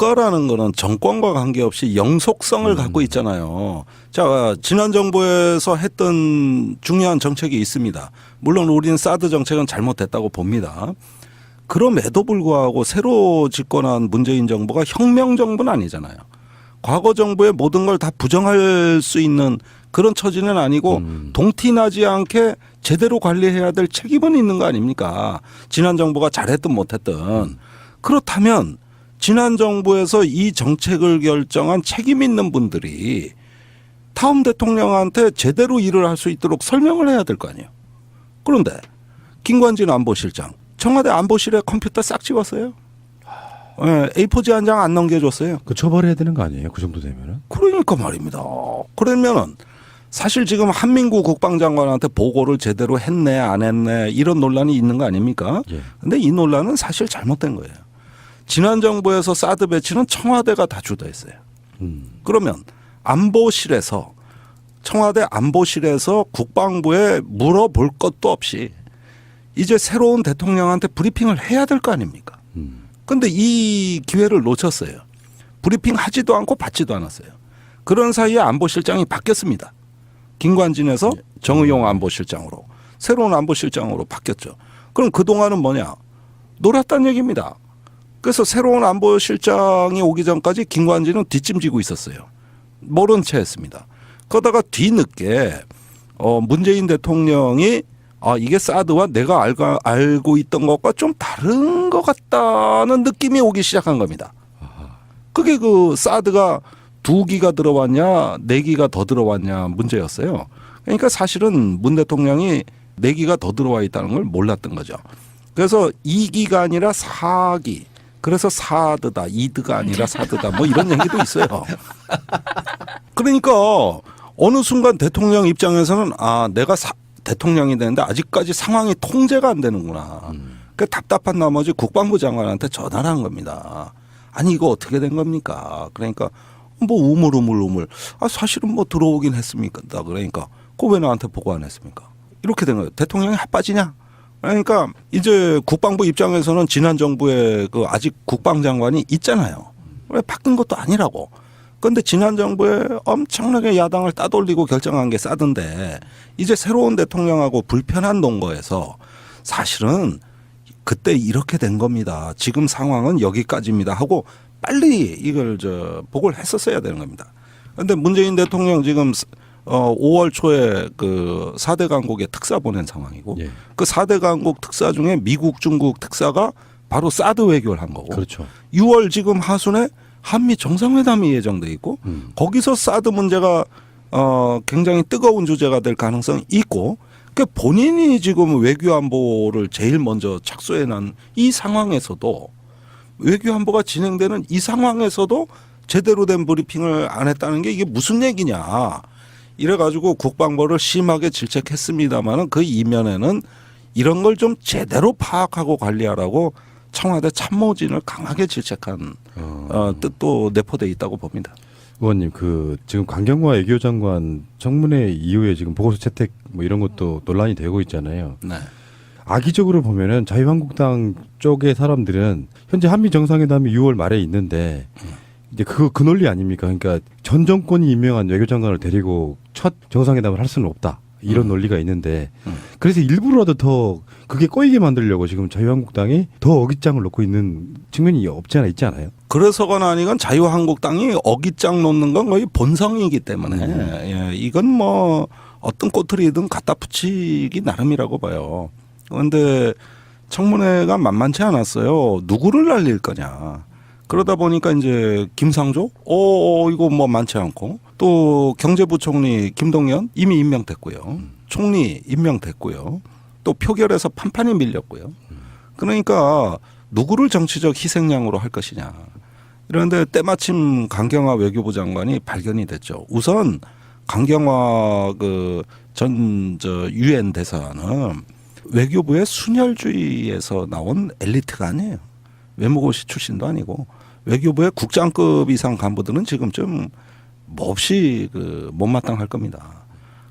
국가라는 거는 정권과 관계없이 영속성을 갖고 있잖아요. 자, 지난 정부에서 했던 중요한 정책이 있습니다. 물론 우리는 사드 정책은 잘못됐다고 봅니다. 그럼에도 불구하고 새로 집권한 문재인 정부가 혁명 정부는 아니잖아요. 과거 정부의 모든 걸 다 부정할 수 있는 그런 처지는 아니고 동티나지 않게 제대로 관리해야 될 책임은 있는 거 아닙니까? 지난 정부가 잘했든 못했든. 그렇다면 지난 정부에서 이 정책을 결정한 책임 있는 분들이 다음 대통령한테 제대로 일을 할 수 있도록 설명을 해야 될 거 아니에요. 그런데 김관진 안보실장 청와대 안보실에 컴퓨터 싹 지웠어요. A4지 한 장 안 넘겨줬어요. 그 처벌해야 되는 거 아니에요? 그 정도 되면은? 그러니까 말입니다. 그러면은 사실 지금 한민구 국방장관한테 보고를 제대로 했네 안 했네 이런 논란이 있는 거 아닙니까? 그런데 이 논란은 사실 잘못된 거예요. 지난 정부에서 사드 배치는 청와대가 다 주도했어요. 그러면 안보실에서 청와대 안보실에서 국방부에 물어볼 것도 없이 이제 새로운 대통령한테 브리핑을 해야 될 거 아닙니까? 그런데 이 기회를 놓쳤어요. 브리핑 하지도 않고 받지도 않았어요. 그런 사이에 안보실장이 바뀌었습니다. 김관진에서 정의용 안보실장으로 새로운 안보실장으로 바뀌었죠. 그럼 그동안은 뭐냐? 놀았다는 얘기입니다. 그래서 새로운 안보실장이 오기 전까지 김관진은 뒷짐지고 있었어요. 모른 채 했습니다. 그러다가 뒤늦게 문재인 대통령이 이게 사드와 내가 알고 있던 것과 좀 다른 것 같다는 느낌이 오기 시작한 겁니다. 그게 그 사드가 2기가 들어왔냐 4기가 더 들어왔냐 문제였어요. 그러니까 사실은 문 대통령이 4기가 더 들어와 있다는 걸 몰랐던 거죠. 그래서 2기가 아니라 4기. 그래서 사드다. 이드가 아니라 사드다. 뭐 이런 얘기도 있어요. 그러니까 어느 순간 대통령 입장에서는 내가 대통령이 되는데 아직까지 상황이 통제가 안 되는구나. 그 답답한 나머지 국방부 장관한테 전화를 한 겁니다. 아니 이거 어떻게 된 겁니까? 그러니까 뭐 우물우물. 사실은 뭐 들어오긴 했습니까? 그러니까 그거 왜 나한테 보고 안 했습니까? 이렇게 된 거예요. 대통령이 핫빠지냐? 그러니까 이제 국방부 입장에서는 지난 정부에 그 아직 국방장관이 있잖아요. 왜 바뀐 것도 아니라고. 그런데 지난 정부에 엄청나게 야당을 따돌리고 결정한 게 사드인데 이제 새로운 대통령하고 불편한 논거에서 사실은 그때 이렇게 된 겁니다. 지금 상황은 여기까지입니다 하고 빨리 이걸 보고를 했었어야 되는 겁니다. 그런데 문재인 대통령 지금 5월 초에 그 4대 강국에 특사 보낸 상황이고 그 4대 강국 특사 중에 미국, 중국 특사가 바로 사드 외교를 한 거고 그렇죠. 6월 지금 하순에 한미 정상회담이 예정돼 있고 거기서 사드 문제가 굉장히 뜨거운 주제가 될 가능성이 있고 그 본인이 지금 외교안보를 제일 먼저 착수해 난 이 상황에서도 외교안보가 진행되는 이 상황에서도 제대로 된 브리핑을 안 했다는 게 이게 무슨 얘기냐. 이래가지고 국방부를 심하게 질책했습니다마는 그 이면에는 이런 걸 좀 제대로 파악하고 관리하라고 청와대 참모진을 강하게 질책한 뜻도 내포돼 있다고 봅니다. 의원님, 지금 강경화 외교장관 청문회 이후에 지금 보고서 채택 뭐 이런 것도 논란이 되고 있잖아요. 네. 악의적으로 보면은 자유한국당 쪽의 사람들은 현재 한미 정상회담이 6월 말에 있는데 이제 그 논리 아닙니까? 그러니까 전 정권이 임명한 외교장관을 데리고 첫 정상회담을 할 수는 없다. 이런 논리가 있는데 그래서 일부러라도 더 그게 꼬이게 만들려고 지금 자유한국당이 더 어깃장을 놓고 있는 측면이 없지 않아 있지 않아요? 그래서건 아니건 자유한국당이 어깃장 놓는 건 거의 본성이기 때문에 이건 뭐 어떤 꼬투리든 갖다 붙이기 나름이라고 봐요. 그런데 청문회가 만만치 않았어요. 누구를 날릴 거냐. 그러다 보니까 이제 김상조, 이거 뭐 많지 않고 또 경제부총리 김동연 이미 임명됐고요. 총리 임명됐고요. 또 표결에서 판판이 밀렸고요. 그러니까 누구를 정치적 희생양으로 할 것이냐. 그런데 때마침 강경화 외교부 장관이 발견이 됐죠. 우선 강경화 전 유엔 대사는 외교부의 순혈주의에서 나온 엘리트가 아니에요. 외무고시 출신도 아니고 외교부의 국장급 이상 간부들은 지금쯤 몹시 못마땅할 겁니다.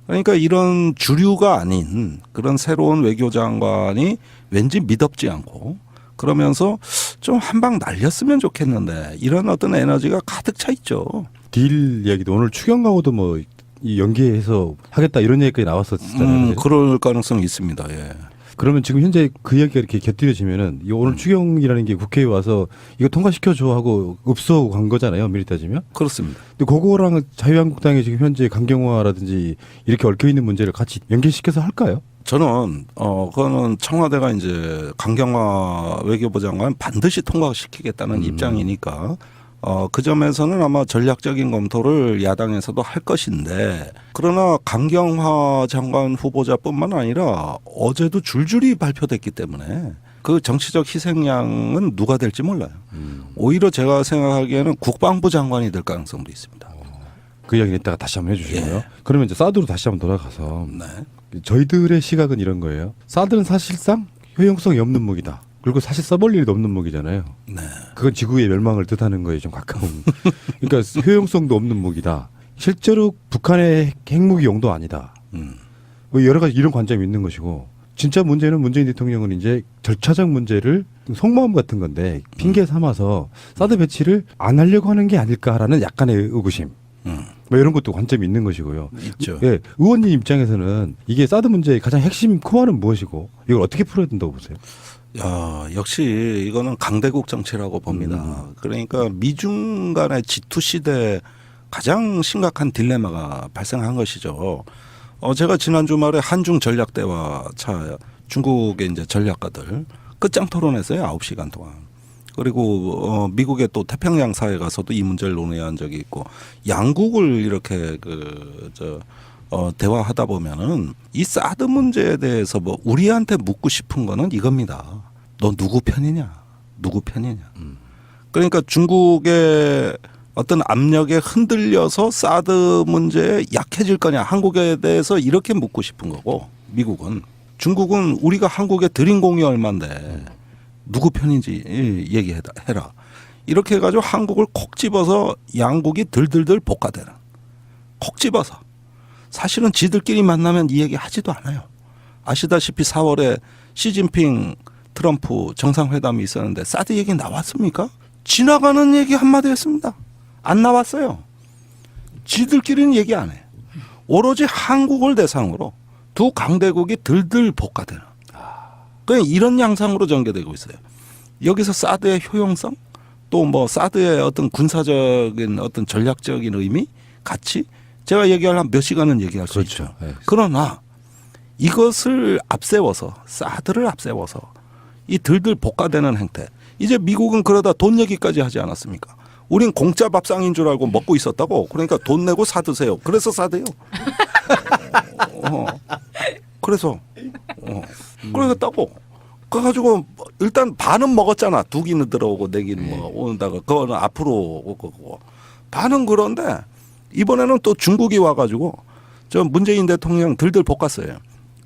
그러니까 이런 주류가 아닌 그런 새로운 외교장관이 왠지 미덥지 않고 그러면서 좀 한 방 날렸으면 좋겠는데 이런 어떤 에너지가 가득 차 있죠. 딜 얘기도 오늘 추경하고도 뭐 이 연계해서 하겠다 이런 얘기까지 나왔었잖아요. 그럴 가능성이 있습니다. 예. 그러면 지금 현재 그 이야기가 이렇게 곁들여지면은 이 오늘 추경이라는 게 국회에 와서 이거 통과시켜줘 하고 읍수하고 간 거잖아요. 미리 따지면. 그렇습니다. 근데 그거랑 자유한국당이 지금 현재 강경화라든지 이렇게 얽혀 있는 문제를 같이 연계시켜서 할까요? 저는 그거는 청와대가 이제 강경화 외교부 장관 반드시 통과시키겠다는 입장이니까 그 점에서는 아마 전략적인 검토를 야당에서도 할 것인데 그러나 강경화 장관 후보자뿐만 아니라 어제도 줄줄이 발표됐기 때문에 그 정치적 희생양은 누가 될지 몰라요. 오히려 제가 생각하기에는 국방부 장관이 될 가능성도 있습니다. 그 이야기는 이따가 다시 한번 해주시고요. 예. 그러면 이제 사드로 다시 한번 돌아가서 네. 저희들의 시각은 이런 거예요. 사드는 사실상 효용성이 없는 무기다. 그리고 사실 써볼 일도 없는 무기잖아요. 네. 그건 지구의 멸망을 뜻하는 거에 좀 가까운. 그러니까 효용성도 없는 무기다. 실제로 북한의 핵무기용도 아니다. 뭐 여러 가지 이런 관점이 있는 것이고 진짜 문제는 문재인 대통령은 이제 절차적 문제를 속마음 같은 건데 핑계 삼아서 사드 배치를 안 하려고 하는 게 아닐까라는 약간의 의구심. 뭐 이런 것도 관점이 있는 것이고요. 있죠. 예, 의원님 입장에서는 이게 사드 문제의 가장 핵심 코어는 무엇이고 이걸 어떻게 풀어야 된다고 보세요? 야, 역시 이거는 강대국 정치라고 봅니다. 그러니까 미중 간의 G2 시대에 가장 심각한 딜레마가 발생한 것이죠. 제가 지난 주말에 한중 전략대화 차 중국의 이제 전략가들 끝장 토론했어요. 9시간 동안. 그리고 미국의 또 태평양 사에 가서도 이 문제를 논의한 적이 있고 양국을 이렇게 대화하다 보면은 이 사드 문제에 대해서 뭐 우리한테 묻고 싶은 거는 이겁니다. 너 누구 편이냐? 누구 편이냐? 그러니까 중국의 어떤 압력에 흔들려서 사드 문제에 약해질 거냐? 한국에 대해서 이렇게 묻고 싶은 거고 미국은 중국은 우리가 한국에 들인 공이 얼만데 누구 편인지 얘기해라. 이렇게 해가지고 한국을 콕 집어서 양국이 들들들 볶아대는. 콕 집어서. 사실은 지들끼리 만나면 이 얘기 하지도 않아요. 아시다시피 4월에 시진핑 트럼프 정상회담이 있었는데 사드 얘기 나왔습니까? 지나가는 얘기 한마디 했습니다. 안 나왔어요. 지들끼리는 얘기 안 해. 오로지 한국을 대상으로 두 강대국이 들들 볶아대는. 그냥 이런 양상으로 전개되고 있어요. 여기서 사드의 효용성 또 뭐 사드의 어떤 군사적인 어떤 전략적인 의미 가치 제가 얘기하려면 몇 시간은 얘기할 수 그렇죠. 있죠. 네. 그러나 이것을 앞세워서 사드를 앞세워서 이 들들 볶아대는 행태. 이제 미국은 그러다 돈 얘기까지 하지 않았습니까? 우린 공짜 밥상인 줄 알고 먹고 있었다고. 그러니까 돈 내고 사드세요. 그래서 사대요. 그래서 그러겠다고. 그래가지고 일단 반은 먹었잖아. 두 기는 들어오고 네 기는 뭐 오는다가 그거는 앞으로 오고 반은 그런데 이번에는 또 중국이 와가지고 저 문재인 대통령 들들 볶았어요.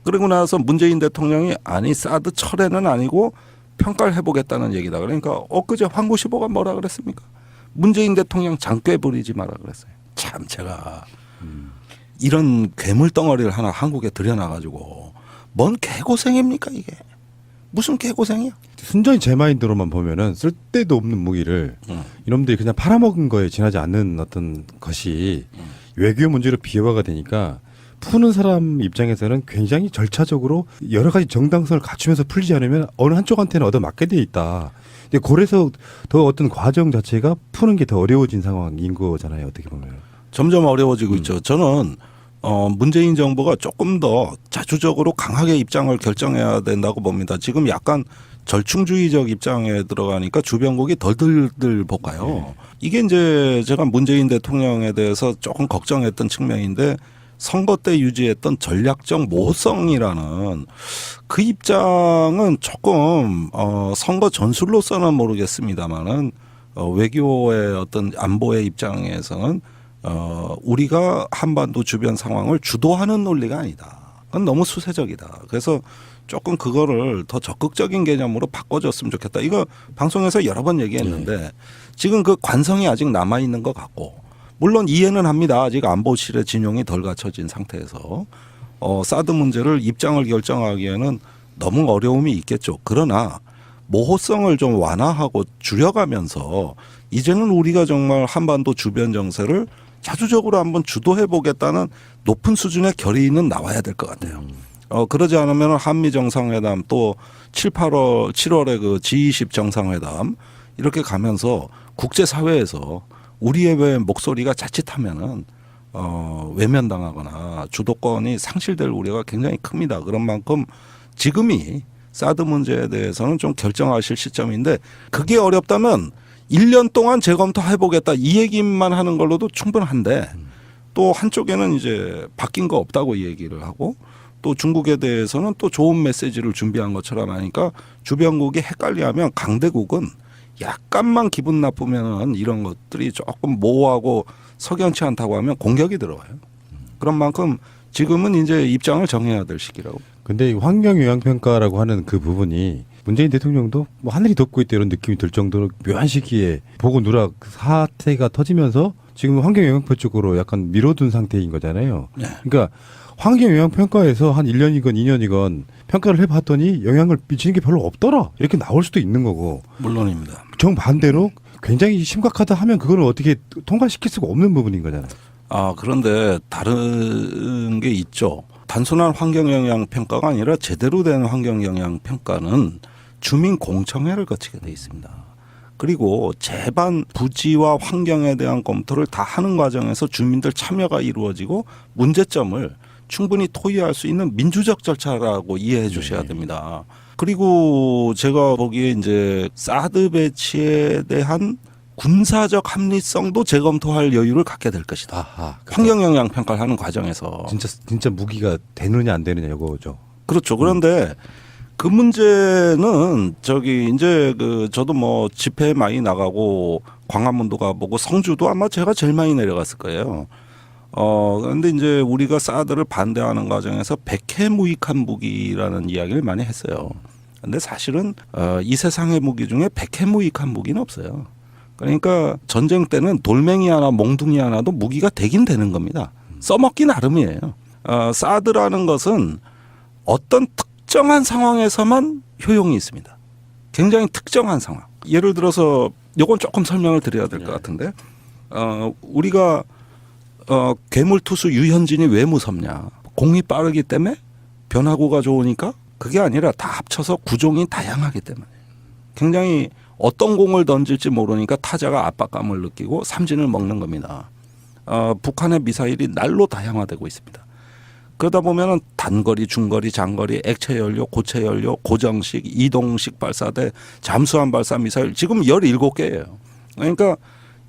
그리고 나서 문재인 대통령이 아니 사드 철회는 아니고 평가를 해보겠다는 얘기다. 그러니까 엊그제 황구시보가 뭐라 그랬습니까? 문재인 대통령 장꾀 부리지 마라 그랬어요. 참 제가 이런 괴물 덩어리를 하나 한국에 들여놔가지고 뭔 개고생입니까 이게? 무슨 개고생이야? 순전히 제 마인드로만 보면은 쓸데도 없는 무기를 이놈들이 그냥 팔아먹은 거에 지나지 않는 어떤 것이 외교 문제로 비화가 되니까 푸는 사람 입장에서는 굉장히 절차적으로 여러 가지 정당성을 갖추면서 풀지 않으면 어느 한쪽한테는 얻어맞게 돼 있다. 근데 그래서 더 어떤 과정 자체가 푸는 게 더 어려워진 상황인 거잖아요. 어떻게 보면. 점점 어려워지고 있죠. 저는 문재인 정부가 조금 더 자주적으로 강하게 입장을 결정해야 된다고 봅니다. 지금 약간 절충주의적 입장에 들어가니까 주변국이 덜덜덜 볶아요. 이게 이제 제가 문재인 대통령에 대해서 조금 걱정했던 측면인데 선거 때 유지했던 전략적 모성이라는 그 입장은 조금 선거 전술로서는 모르겠습니다만은 외교의 어떤 안보의 입장에서는 우리가 한반도 주변 상황을 주도하는 논리가 아니다. 그건 너무 수세적이다. 그래서 조금 그거를 더 적극적인 개념으로 바꿔줬으면 좋겠다. 이거 방송에서 여러 번 얘기했는데 지금 그 관성이 아직 남아 있는 것 같고 물론 이해는 합니다. 아직 안보실의 진용이 덜 갖춰진 상태에서 사드 문제를 입장을 결정하기에는 너무 어려움이 있겠죠. 그러나 모호성을 좀 완화하고 줄여가면서 이제는 우리가 정말 한반도 주변 정세를 자주적으로 한번 주도해 보겠다는 높은 수준의 결의는 나와야 될 것 같아요. 그러지 않으면 한미 정상회담 또 7월에 그 G20 정상회담 이렇게 가면서 국제사회에서 우리의 목소리가 자칫하면은 외면당하거나 주도권이 상실될 우려가 굉장히 큽니다. 그런 만큼 지금이 사드 문제에 대해서는 좀 결정하실 시점인데 그게 어렵다면 1년 동안 재검토해보겠다 이 얘기만 하는 걸로도 충분한데 또 한쪽에는 이제 바뀐 거 없다고 얘기를 하고 또 중국에 대해서는 또 좋은 메시지를 준비한 것처럼 하니까 주변국이 헷갈려하면 강대국은 약간만 기분 나쁘면은 이런 것들이 조금 모호하고 석연치 않다고 하면 공격이 들어와요. 그런 만큼 지금은 이제 입장을 정해야 될 시기라고. 근데 이 환경 영향 평가라고 하는 그 부분이 문재인 대통령도 뭐 하늘이 덮고 있다 이런 느낌이 들 정도로 묘한 시기에 보고 누락 사태가 터지면서 지금 환경 영향표 쪽으로 약간 밀어둔 상태인 거잖아요. 네. 그러니까 환경 영향 평가에서 한 1년이건 2년이건 평가를 해봤더니 영향을 미치는 게 별로 없더라 이렇게 나올 수도 있는 거고. 물론입니다. 정반대로 굉장히 심각하다 하면 그걸 어떻게 통과시킬 수가 없는 부분인 거잖아요. 그런데 다른 게 있죠. 단순한 환경 영향 평가가 아니라 제대로 된 환경 영향 평가는 주민 공청회를 거치게 돼 있습니다. 그리고 제반 부지와 환경에 대한 검토를 다 하는 과정에서 주민들 참여가 이루어지고 문제점을 충분히 토의할 수 있는 민주적 절차라고 이해해 주셔야 됩니다. 그리고 제가 보기에 이제 사드 배치에 대한 군사적 합리성도 재검토할 여유를 갖게 될 것이다. 아하, 환경 영향 평가를 하는 과정에서 진짜 무기가 되느냐 안 되느냐 이거죠. 그렇죠. 그런데 그 문제는 이제 저도 뭐 집회 많이 나가고 광화문도 가보고 성주도 아마 제가 제일 많이 내려갔을 거예요. 그런데 이제 우리가 사드를 반대하는 과정에서 백해무익한 무기라는 이야기를 많이 했어요. 근데 사실은 이 세상의 무기 중에 백해무익한 무기는 없어요. 그러니까 전쟁 때는 돌멩이 하나 몽둥이 하나도 무기가 되긴 되는 겁니다. 써먹기 나름이에요. 사드라는 것은 어떤 특정한 상황에서만 효용이 있습니다. 굉장히 특정한 상황. 예를 들어서 요건 조금 설명을 드려야 될 것 같은데 우리가 괴물투수 유현진이 왜 무섭냐. 공이 빠르기 때문에 변화구가 좋으니까 그게 아니라 다 합쳐서 구종이 다양하기 때문에 굉장히 어떤 공을 던질지 모르니까 타자가 압박감을 느끼고 삼진을 먹는 겁니다. 북한의 미사일이 날로 다양화되고 있습니다. 그러다 보면은 단거리, 중거리, 장거리, 액체 연료, 고체 연료, 고정식, 이동식 발사대, 잠수함 발사 미사일 지금 17개예요. 그러니까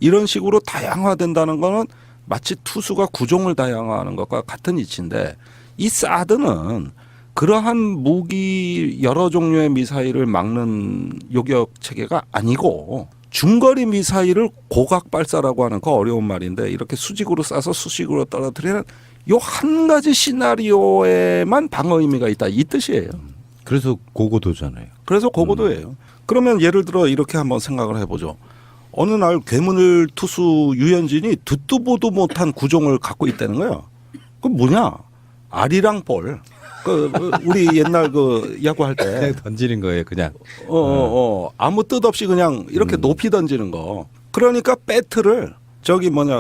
이런 식으로 다양화된다는 거는 마치 투수가 구종을 다양화하는 것과 같은 이치인데 이 사드는 그러한 무기 여러 종류의 미사일을 막는 요격 체계가 아니고 중거리 미사일을 고각 발사라고 하는 거 어려운 말인데 이렇게 수직으로 쏴서 수직으로 떨어뜨리는 요 한 가지 시나리오에만 방어 의미가 있다 이 뜻이에요. 그래서 고고도잖아요. 그래서 고고도예요. 그러면 예를 들어 이렇게 한번 생각을 해보죠. 어느 날 괴물 투수 유현진이 듣도 보도 못한 구종을 갖고 있다는 거예요. 그 뭐냐? 아리랑 볼. 우리 옛날 야구할 때 그냥 던지는 거예요, 그냥. 아무 뜻 없이 그냥 이렇게 높이 던지는 거. 그러니까 배트를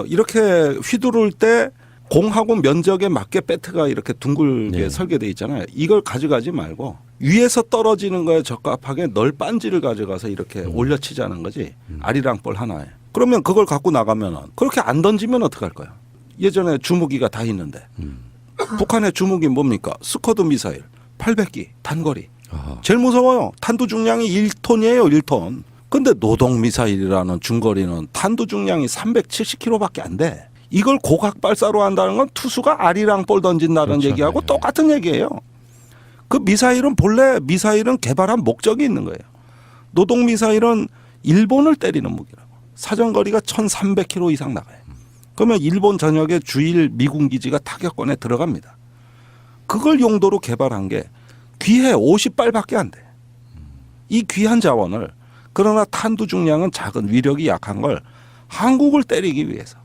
이렇게 휘두를 때 공하고 면적에 맞게 배트가 이렇게 둥글게 설계돼 있잖아요. 이걸 가져가지 말고 위에서 떨어지는 거에 적합하게 널빤지를 가져가서 이렇게 올려치자는 거지. 아리랑 볼 하나에. 그러면 그걸 갖고 나가면은 그렇게 안 던지면 어떡할 거야? 예전에 주무기가 다 있는데. 북한의 주무기 뭡니까? 스커드 미사일 800기 단거리. 아하. 제일 무서워요. 탄두 중량이 1톤이에요. 1톤. 근데 노동 미사일이라는 중거리는 탄두 중량이 370kg밖에 안 돼. 이걸 고각 발사로 한다는 건 투수가 아리랑 볼 던진다는 그렇죠. 얘기하고 네. 똑같은 얘기예요. 그 미사일은 본래 미사일은 개발한 목적이 있는 거예요. 노동 미사일은 일본을 때리는 무기라고. 사정거리가 1,300km 이상 나가요. 그러면 일본 전역에 주일 미군 기지가 타격권에 들어갑니다. 그걸 용도로 개발한 게 귀해 50발밖에 안 돼. 이 귀한 자원을 그러나 탄두 중량은 작은 위력이 약한 걸 한국을 때리기 위해서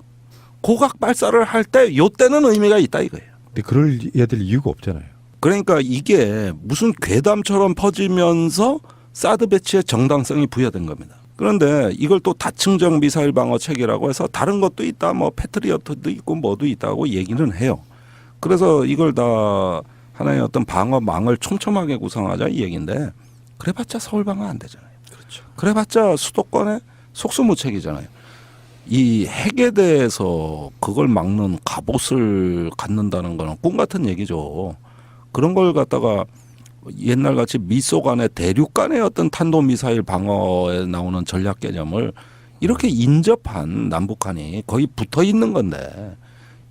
고각 발사를 할 때 요때는 의미가 있다 이거예요. 근데 그럴 해야 될 이유가 없잖아요. 그러니까 이게 무슨 괴담처럼 퍼지면서 사드 배치의 정당성이 부여된 겁니다. 그런데 이걸 또 다층적 미사일 방어 체계라고 해서 다른 것도 있다, 뭐 패트리어트도 있고 뭐도 있다고 얘기는 해요. 그래서 이걸 다 하나의 어떤 방어망을 촘촘하게 구성하자 이 얘기인데 그래봤자 서울 방어 안 되잖아요. 그렇죠. 그래봤자 수도권의 속수무책이잖아요. 이 핵에 대해서 그걸 막는 갑옷을 갖는다는 거는 꿈 같은 얘기죠. 그런 걸 갖다가 옛날 같이 미소 간의 대륙 간의 어떤 탄도미사일 방어에 나오는 전략 개념을 이렇게 인접한 남북한이 거의 붙어 있는 건데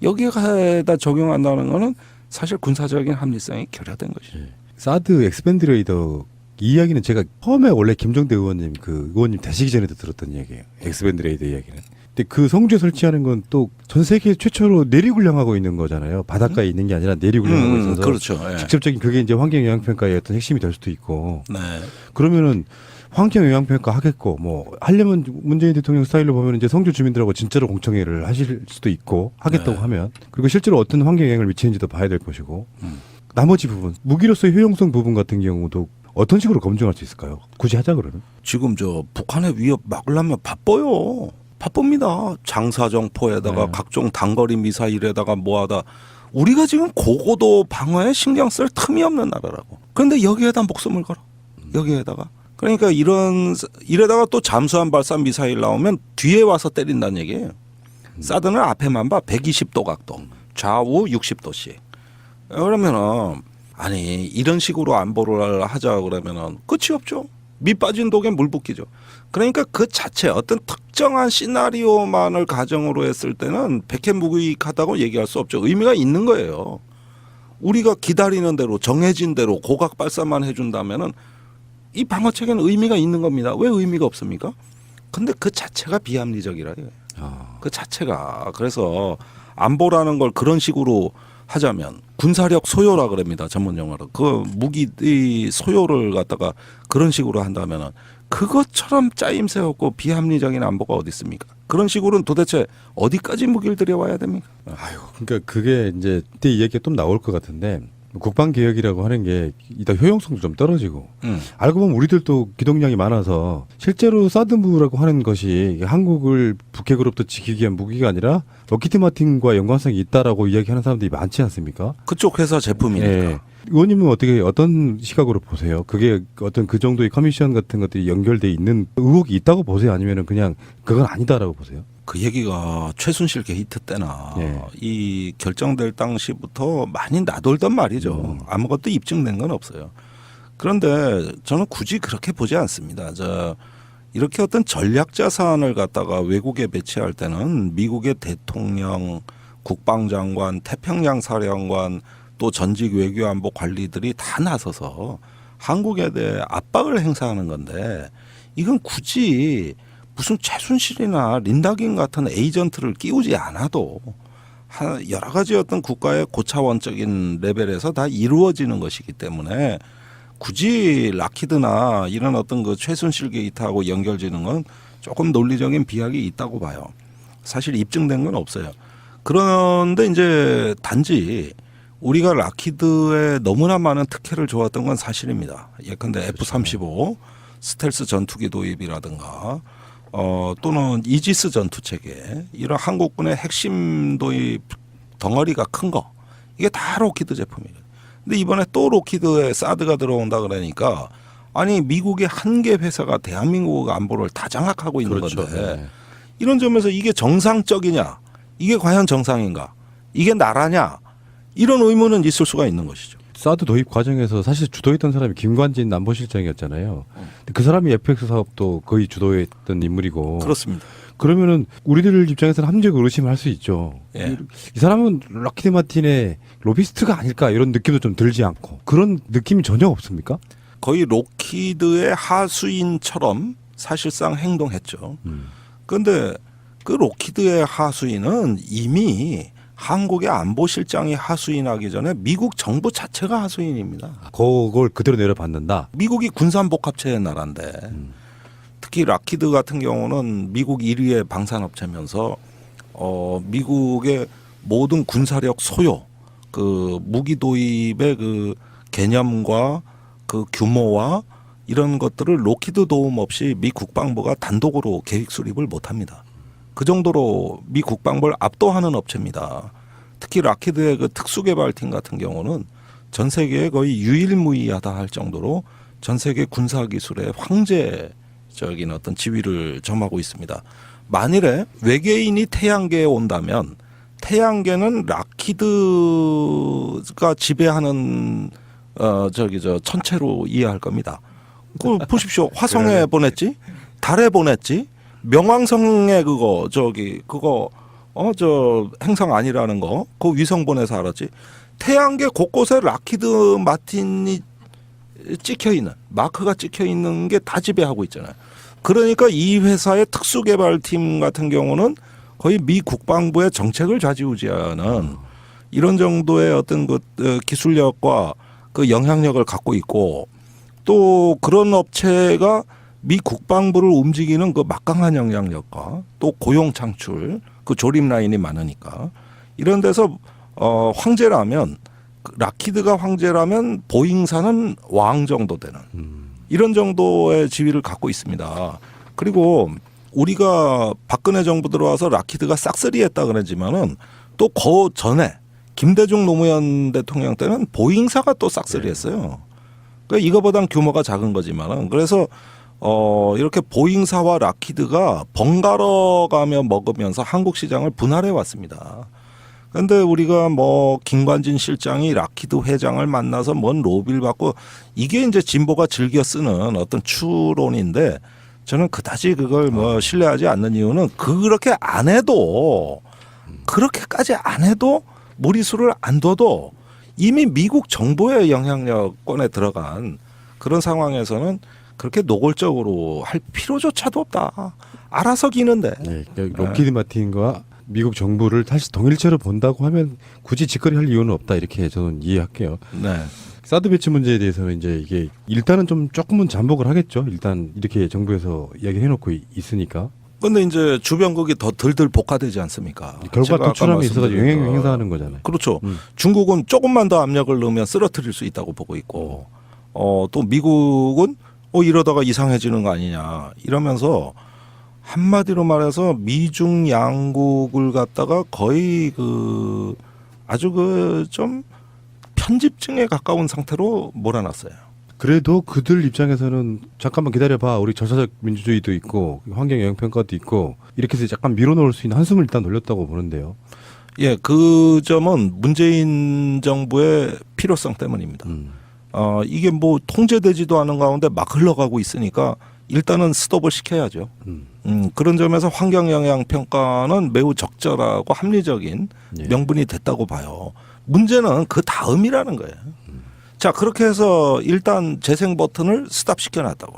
여기에다 적용한다는 거는 사실 군사적인 합리성이 결여된 것이죠. 사드 엑스밴드 레이더 이 이야기는 제가 처음에 원래 김종대 의원님 그 의원님 되시기 전에도 들었던 이야기예요. 엑스밴드 레이더 이야기는. 근데 그 성주에 설치하는 건 또 전 세계 최초로 내리군량하고 있는 거잖아요. 바닷가에 있는 게 아니라 내리군량하고 있어서 그렇죠. 예. 직접적인 그게 이제 환경 영향 평가의 어떤 핵심이 될 수도 있고. 네. 그러면은 환경 영향 평가 하겠고 뭐 하려면 문재인 대통령 스타일로 보면 이제 성주 주민들하고 진짜로 공청회를 하실 수도 있고 하겠다고 네. 하면 그리고 실제로 어떤 환경 영향을 미치는지도 봐야 될 것이고 나머지 부분 무기로서의 효용성 부분 같은 경우도 어떤 식으로 검증할 수 있을까요? 굳이 하자 그러면? 지금 저 북한의 위협 막으려면 바빠요. 바쁩니다. 장사정포에다가 네. 각종 단거리 미사일에다가 뭐하다. 우리가 지금 고고도 방어에 신경 쓸 틈이 없는 나라라고. 그런데 여기에다 목숨을 걸어. 여기에다가. 그러니까 이래다가 또 잠수함 발사 미사일 나오면 뒤에 와서 때린다는 얘기예요. 사드는 앞에만 봐. 120도 각도. 좌우 60도씩. 그러면은 아니 이런 식으로 안보를 하자 그러면은 끝이 없죠. 미 빠진 독에 물 붓기죠. 그러니까 그 자체 어떤 특정한 시나리오만을 가정으로 했을 때는 백해무익하다고 얘기할 수 없죠. 의미가 있는 거예요. 우리가 기다리는 대로 정해진 대로 고각 발사만 해준다면은 이 방어 체계는 의미가 있는 겁니다. 왜 의미가 없습니까? 근데 그 자체가 비합리적이라 이거예요. 그 자체가. 그래서 안보라는 걸 그런 식으로 하자면 군사력 소요라 그럽니다. 전문 용어로. 그 무기 소요를 갖다가 그런 식으로 한다면은 그것처럼 짜임새 없고 비합리적인 안보가 어디 있습니까? 그런 식으로는 도대체 어디까지 무기를 들여와야 됩니까? 아유, 그러니까 그게 이제 그때 이 얘기가 좀 나올 것 같은데 국방 개혁이라고 하는 게 이따 효용성도 좀 떨어지고 알고 보면 우리들도 기동량이 많아서 실제로 사드무라고 하는 것이 한국을 북핵으로부터 지키기 위한 무기가 아니라 럭키드 마틴과 연관성이 있다라고 이야기하는 사람들이 많지 않습니까? 그쪽 회사 제품이니까. 예. 의원님은 어떤 시각으로 보세요? 그게 어떤 그 정도의 커미션 같은 것들이 연결돼 있는 의혹이 있다고 보세요? 아니면은 그냥 그건 아니다라고 보세요? 그 얘기가 최순실 게이트 때나 예. 이 결정될 당시부터 많이 나돌던 말이죠. 아무것도 입증된 건 없어요. 그런데 저는 굳이 그렇게 보지 않습니다. 이렇게 어떤 전략 자산을 갖다가 외국에 배치할 때는 미국의 대통령, 국방장관, 태평양 사령관 또 전직 외교안보 관리들이 다 나서서 한국에 대해 압박을 행사하는 건데 이건 굳이 무슨 최순실이나 린다긴 같은 에이전트를 끼우지 않아도 여러 가지 어떤 국가의 고차원적인 레벨에서 다 이루어지는 것이기 때문에 굳이 락히드나 이런 어떤 그 최순실 게이트하고 연결지는 건 조금 논리적인 비약이 있다고 봐요. 사실 입증된 건 없어요. 그런데 이제 단지 우리가 락히드에 너무나 많은 특혜를 줘왔던 건 사실입니다. 예컨대 F-35 스텔스 전투기 도입이라든가 또는 이지스 전투 체계 이런 한국군의 핵심 도입 덩어리가 큰 거 이게 다 로키드 제품이에요. 근데 이번에 또 로키드에 사드가 들어온다 그러니까 아니 미국의 한 개 회사가 대한민국 안보를 다 장악하고 있는 그렇죠. 건데 네. 이런 점에서 이게 정상적이냐 이게 과연 정상인가 이게 나라냐 이런 의문은 있을 수가 있는 것이죠. 사드 도입 과정에서 사실 주도했던 사람이 김관진 안보실장이었잖아요. 근데 그 사람이 FX 사업도 거의 주도했던 인물이고. 그렇습니다. 그러면은 우리들 입장에서는 합리적으로 의심을 할 수 있죠. 예. 이 사람은 락키드 마틴의 로비스트가 아닐까 이런 느낌도 좀 들지 않고 그런 느낌이 전혀 없습니까? 거의 로키드의 하수인처럼 사실상 행동했죠. 그런데 그 로키드의 하수인은 이미 한국의 안보실장이 하수인하기 전에 미국 정부 자체가 하수인입니다. 그걸 그대로 내려받는다. 미국이 군산복합체의 나라인데 특히 락히드 같은 경우는 미국 1위의 방산업체면서 미국의 모든 군사력 소요, 그 무기 도입의 그 개념과 그 규모와 이런 것들을 로키드 도움 없이 미 국방부가 단독으로 계획 수립을 못합니다. 그 정도로 미 국방부를 압도하는 업체입니다. 특히 락히드의 그 특수개발팀 같은 경우는 전 세계에 거의 유일무이하다 할 정도로 전 세계 군사기술의 황제적인 어떤 지위를 점하고 있습니다. 만일에 외계인이 태양계에 온다면 태양계는 락히드가 지배하는 천체로 이해할 겁니다. 그 보십시오. 화성에 보냈지, 달에 보냈지, 명왕성에 그거 행성 아니라는 거, 그 위성 보내서 알았지. 태양계 곳곳에 락히드 마틴이 찍혀 있는, 마크가 찍혀 있는 게 다 지배하고 있잖아요. 그러니까 이 회사의 특수개발팀 같은 경우는 거의 미 국방부의 정책을 좌지우지하는 이런 정도의 어떤 그 기술력과 그 영향력을 갖고 있고, 또 그런 업체가 미 국방부를 움직이는 그 막강한 영향력과 또 고용 창출, 그 조립 라인이 많으니까 이런 데서 황제라면, 락히드가 황제라면 보잉사는 왕 정도 되는 이런 정도의 지위를 갖고 있습니다. 그리고 우리가 박근혜 정부 들어와서 락히드가 싹쓸이했다 그러지만은 또 그 전에 김대중 노무현 대통령 때는 보잉사가 또 싹쓸이했어요. 그러니까 이거보단 규모가 작은 거지만은, 그래서 이렇게 보잉사와 락히드가 번갈아 가며 먹으면서 한국 시장을 분할해 왔습니다. 그런데 우리가 뭐 김관진 실장이 락히드 회장을 만나서 뭔 로비를 받고, 이게 이제 진보가 즐겨 쓰는 어떤 추론인데, 저는 그다지 그걸 뭐 신뢰하지 않는 이유는, 그렇게 안 해도, 그렇게까지 안 해도, 무리수를 안 둬도 이미 미국 정부의 영향력권에 들어간 그런 상황에서는 그렇게 노골적으로 할 필요조차도 없다. 알아서 기는데. 네, 로키드 마틴과 미국 정부를 다시 동일체로 본다고 하면 굳이 짓거리 할 이유는 없다, 이렇게 저는 이해할게요. 네. 사드 배치 문제에 대해서는 이제 이게 일단은 좀 조금은 잠복을 하겠죠. 일단 이렇게 정부에서 이야기를 해놓고 있으니까. 그런데 이제 주변국이 더 들들 복화되지 않습니까? 결과 도출함에 있어서 영향을 행사하는 거잖아요. 그렇죠. 중국은 조금만 더 압력을 넣으면 쓰러뜨릴 수 있다고 보고 있고, 또 미국은 이러다가 이상해지는 거 아니냐 이러면서, 한마디로 말해서 미중 양국을 갖다가 거의 그 아주 그 좀 편집증에 가까운 상태로 몰아놨어요. 그래도 그들 입장에서는 잠깐만 기다려봐, 우리 절차적 민주주의도 있고 환경 영향 평가도 있고, 이렇게 해서 약간 밀어넣을 수 있는 한숨을 일단 돌렸다고 보는데요. 예, 그 점은 문재인 정부의 필요성 때문입니다. 이게 뭐 통제되지도 않은 가운데 막 흘러가고 있으니까 일단은 스톱을 시켜야죠. 그런 점에서 환경 영향 평가는 매우 적절하고 합리적인 명분이 됐다고 봐요. 문제는 그 다음이라는 거예요. 자, 그렇게 해서 일단 재생 버튼을 스탑 시켜놨다고.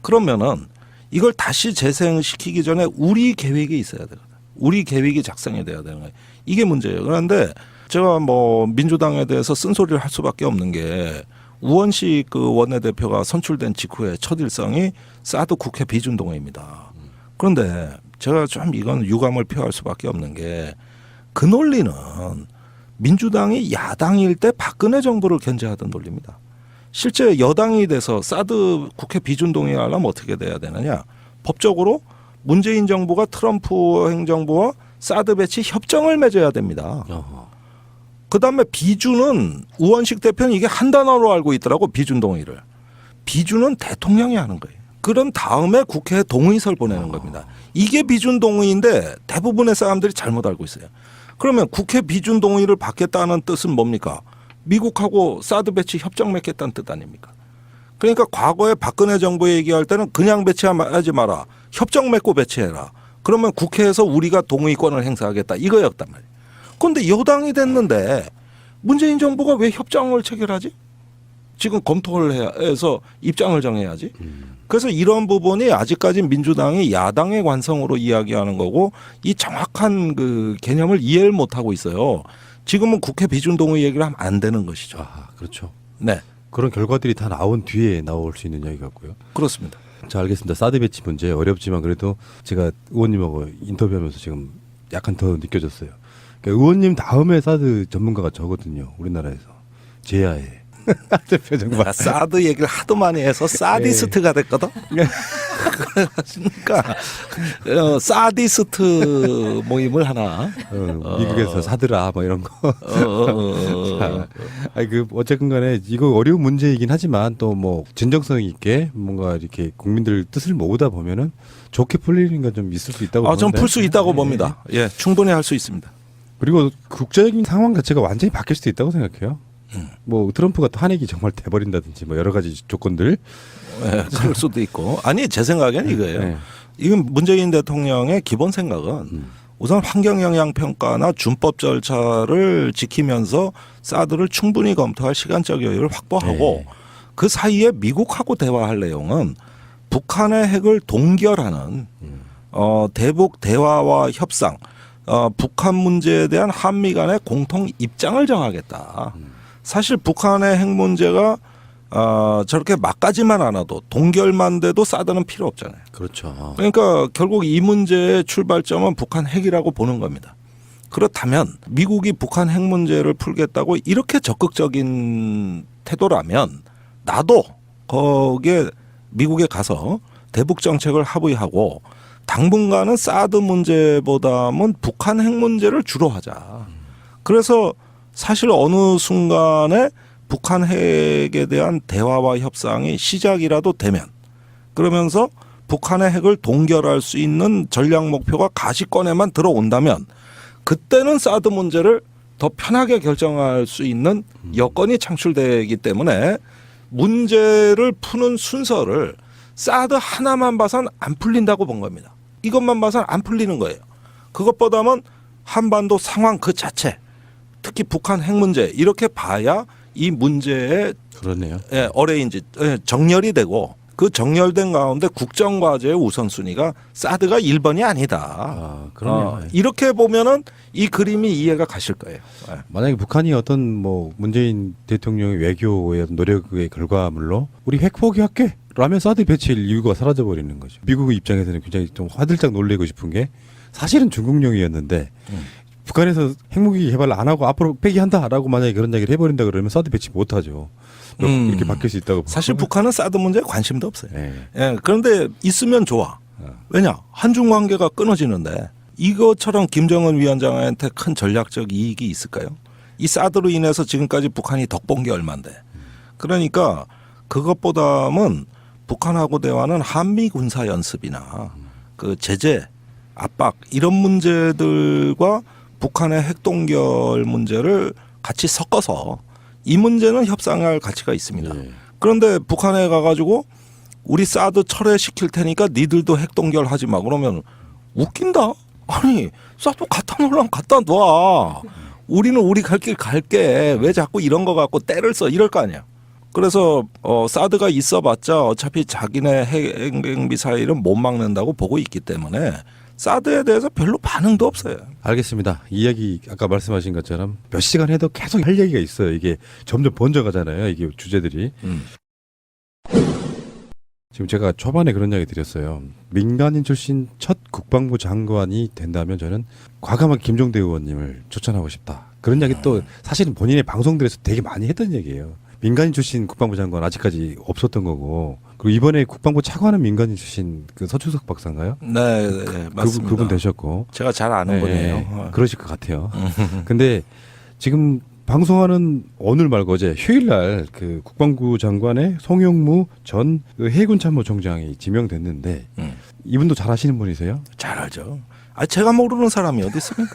그러면은 이걸 다시 재생시키기 전에 우리 계획이 있어야 되거든. 우리 계획이 작성이 돼야 되는 거예요. 이게 문제예요. 그런데 제가 뭐 민주당에 대해서 쓴소리를 할 수밖에 없는 게, 우원식 그 원내대표가 선출된 직후에 첫 일성이 사드 국회 비준동의입니다. 그런데 제가 좀 이건 유감을 표할 수밖에 없는 게, 그 논리는 민주당이 야당일 때 박근혜 정부를 견제하던 논리입니다. 실제 여당이 돼서 사드 국회 비준동의 하려면 어떻게 돼야 되느냐. 법적으로 문재인 정부가 트럼프 행정부와 사드 배치 협정을 맺어야 됩니다. 그다음에 비준은, 우원식 대표는 이게 한 단어로 알고 있더라고, 비준 동의를. 비준은 대통령이 하는 거예요. 그런 다음에 국회에 동의서를 보내는 겁니다. 이게 비준 동의인데 대부분의 사람들이 잘못 알고 있어요. 그러면 국회 비준 동의를 받겠다는 뜻은 뭡니까? 미국하고 사드 배치 협정 맺겠다는 뜻 아닙니까? 그러니까 과거에 박근혜 정부 얘기할 때는 그냥 배치하지 마라, 협정 맺고 배치해라. 그러면 국회에서 우리가 동의권을 행사하겠다, 이거였단 말이에요. 그런데 여당이 됐는데 문재인 정부가 왜 협정을 체결하지? 지금 검토를 해서 입장을 정해야지. 그래서 이런 부분이 아직까지 민주당이 야당의 관성으로 이야기하는 거고, 이 정확한 그 개념을 이해를 못하고 있어요. 지금은 국회 비준동의 얘기를 하면 안 되는 것이죠. 아, 그렇죠. 네. 그런 결과들이 다 나온 뒤에 나올 수 있는 이야기 같고요. 그렇습니다. 자, 알겠습니다. 사드 배치 문제 어렵지만 그래도 제가 의원님하고 인터뷰하면서 지금 약간 더 느껴졌어요. 그러니까 의원님 다음에 사드 전문가가 저거든요, 우리나라에서. 제야에. 대표 정말. 내가 사드 얘기를 하도 많이 해서 사디스트가 됐거든. 그러니까 사디스트 모임을 하나. 미국에서 사드라 뭐 이런 거. 아니 그 어쨌든간에 이거 어려운 문제이긴 하지만 또 뭐 진정성 있게 뭔가 이렇게 국민들 뜻을 모으다 보면은 좋게 풀리는 건 좀 있을 수 있다고. 좀 풀 수 있다고 네. 봅니다. 예, 충분히 할 수 있습니다. 그리고 국제적인 상황 자체가 완전히 바뀔 수도 있다고 생각해요. 뭐 트럼프가 또 한핵이 정말 돼버린다든지 뭐 여러 가지 조건들. 네, 그럴 수도 있고. 아니 제 생각에는 이거예요. 네. 이건 문재인 대통령의 기본 생각은 우선 환경 영향 평가나 준법 절차를 지키면서 사드를 충분히 검토할 시간적 여유를 확보하고 네. 그 사이에 미국하고 대화할 내용은 북한의 핵을 동결하는 대북 대화와 협상, 북한 문제에 대한 한미 간의 공통 입장을 정하겠다. 사실 북한의 핵 문제가 저렇게 막가지만 않아도 동결만 돼도 사드는 필요 없잖아요. 그렇죠. 그러니까 결국 이 문제의 출발점은 북한 핵이라고 보는 겁니다. 그렇다면 미국이 북한 핵 문제를 풀겠다고 이렇게 적극적인 태도라면 나도 거기에 미국에 가서 대북 정책을 합의하고 당분간은 사드 문제보다는 북한 핵 문제를 주로 하자. 그래서 사실 어느 순간에 북한 핵에 대한 대화와 협상이 시작이라도 되면 그러면서 북한의 핵을 동결할 수 있는 전략 목표가 가시권에만 들어온다면 그때는 사드 문제를 더 편하게 결정할 수 있는 여건이 창출되기 때문에 문제를 푸는 순서를 사드 하나만 봐선 안 풀린다고 본 겁니다. 이것만 봐선 안 풀리는 거예요. 그것보다는 한반도 상황 그 자체, 특히 북한 핵 문제 이렇게 봐야 이 문제의 그렇네요. 어레인지 정렬이 되고 그 정렬된 가운데 국정과제의 우선순위가 사드가 1번이 아니다. 그럼요. 이렇게 보면은 이 그림이 이해가 가실 거예요. 만약에 북한이 어떤 뭐 문재인 대통령의 외교의 어떤 노력의 결과물로 우리 핵 포기할게 라면 사드 배치할 이유가 사라져 버리는 거죠. 미국의 입장에서는 굉장히 좀 화들짝 놀래고 싶은 게 사실은 중국용이었는데 북한에서 핵무기 개발 안 하고 앞으로 폐기한다라고 만약에 그런 얘기를 해버린다 그러면 사드 배치 못하죠. 이렇게 바뀔 수 있다고. 사실 북한은 사드 문제에 관심도 없어요. 네. 그런데 있으면 좋아. 왜냐? 한중 관계가 끊어지는데 이것처럼 김정은 위원장한테 큰 전략적 이익이 있을까요? 이 사드로 인해서 지금까지 북한이 덕본 게 얼만데. 그러니까 그것보다는 북한하고 대화는 한미 군사 연습이나 그 제재, 압박 이런 문제들과 북한의 핵동결 문제를 같이 섞어서 이 문제는 협상할 가치가 있습니다. 네. 그런데 북한에 가가지고 우리 사드 철회시킬 테니까 니들도 핵동결 하지 마. 그러면 웃긴다. 아니 사드 갖다 놓으려면 갖다 놔. 우리는 우리 갈 길 갈게. 왜 자꾸 이런 거 갖고 때를 써. 이럴 거 아니야. 그래서 사드가 있어봤자 어차피 자기네 핵미사일은 못 막는다고 보고 있기 때문에 사드에 대해서 별로 반응도 없어요. 알겠습니다. 이야기 아까 말씀하신 것처럼 몇 시간 해도 계속 할 얘기가 있어요. 이게 점점 번져가잖아요. 이게 주제들이. 지금 제가 초반에 그런 이야기 드렸어요. 민간인 출신 첫 국방부 장관이 된다면 저는 과감하게 김종대 의원님을 추천하고 싶다. 그런 이야기 또 사실은 본인의 방송들에서 되게 많이 했던 얘기예요. 민간인 출신 국방부 장관 아직까지 없었던 거고 그리고 이번에 국방부 차관은 민간인 출신 그 서충석 박사인가요? 네, 맞습니다. 그분 되셨고 제가 잘 아는 분이에요. 그러실 것 같아요. 근데 지금 방송하는 오늘 말고 어제 휴일 날 그 국방부 장관의 송영무 전 그 해군 참모총장이 지명됐는데 이분도 잘 아시는 분이세요? 잘 알죠. 제가 모르는 사람이 어디 있습니까?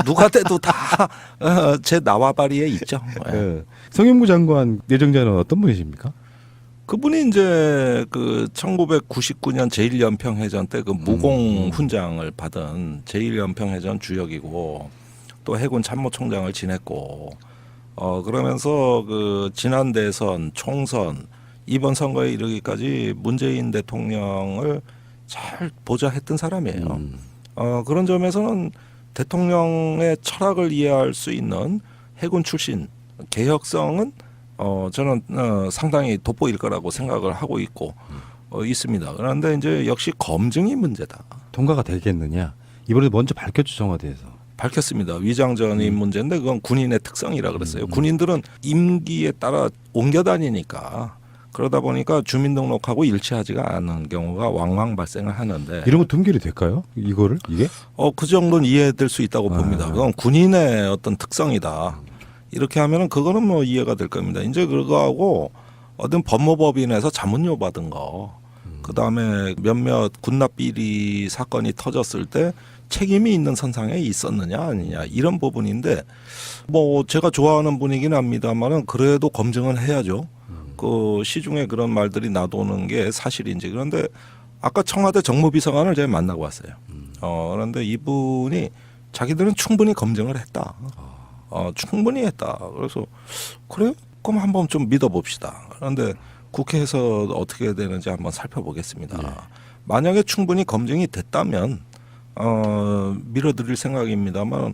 누가 돼도 다 제 나와바리에 있죠. 송영무 장관 예정자는 어떤 분이십니까? 그분이 이제 그 1999년 제1연평해전 때 그 무공 훈장을 받은 제1연평해전 주역이고 또 해군 참모총장을 지냈고 그러면서 그 지난 대선 총선 이번 선거에 이르기까지 문재인 대통령을 잘 보좌했던 사람이에요. 그런 점에서는 대통령의 철학을 이해할 수 있는 해군 출신 개혁성은 저는 상당히 돋보일 거라고 생각을 하고 있고 있습니다. 그런데 이제 역시 검증이 문제다. 통과가 되겠느냐? 이번에 먼저 밝혔죠 청와대에서. 밝혔습니다. 위장전입 문제인데 그건 군인의 특성이라 그랬어요. 군인들은 임기에 따라 옮겨 다니니까 그러다 보니까 주민등록하고 일치하지가 않은 경우가 왕왕 발생을 하는데 이런 거 동결이 될까요? 이거를 이게? 그 정도는 이해될 수 있다고 봅니다. 그건 군인의 어떤 특성이다. 이렇게 하면은 그거는 뭐 이해가 될 겁니다. 이제 그거하고 어떤 법무법인에서 자문료 받은 거, 그 다음에 몇몇 군납 비리 사건이 터졌을 때 책임이 있는 선상에 있었느냐 아니냐 이런 부분인데 뭐 제가 좋아하는 분이긴 합니다만은 그래도 검증은 해야죠. 그 시중에 그런 말들이 나도는 게 사실인지. 그런데 아까 청와대 정무비서관을 제가 만나고 왔어요. 그런데 이분이 자기들은 충분히 검증을 했다. 충분히 했다. 그래서 그래요? 그럼 한번 좀 믿어봅시다. 그런데 국회에서 어떻게 되는지 한번 살펴보겠습니다. 네. 만약에 충분히 검증이 됐다면 밀어드릴 생각입니다만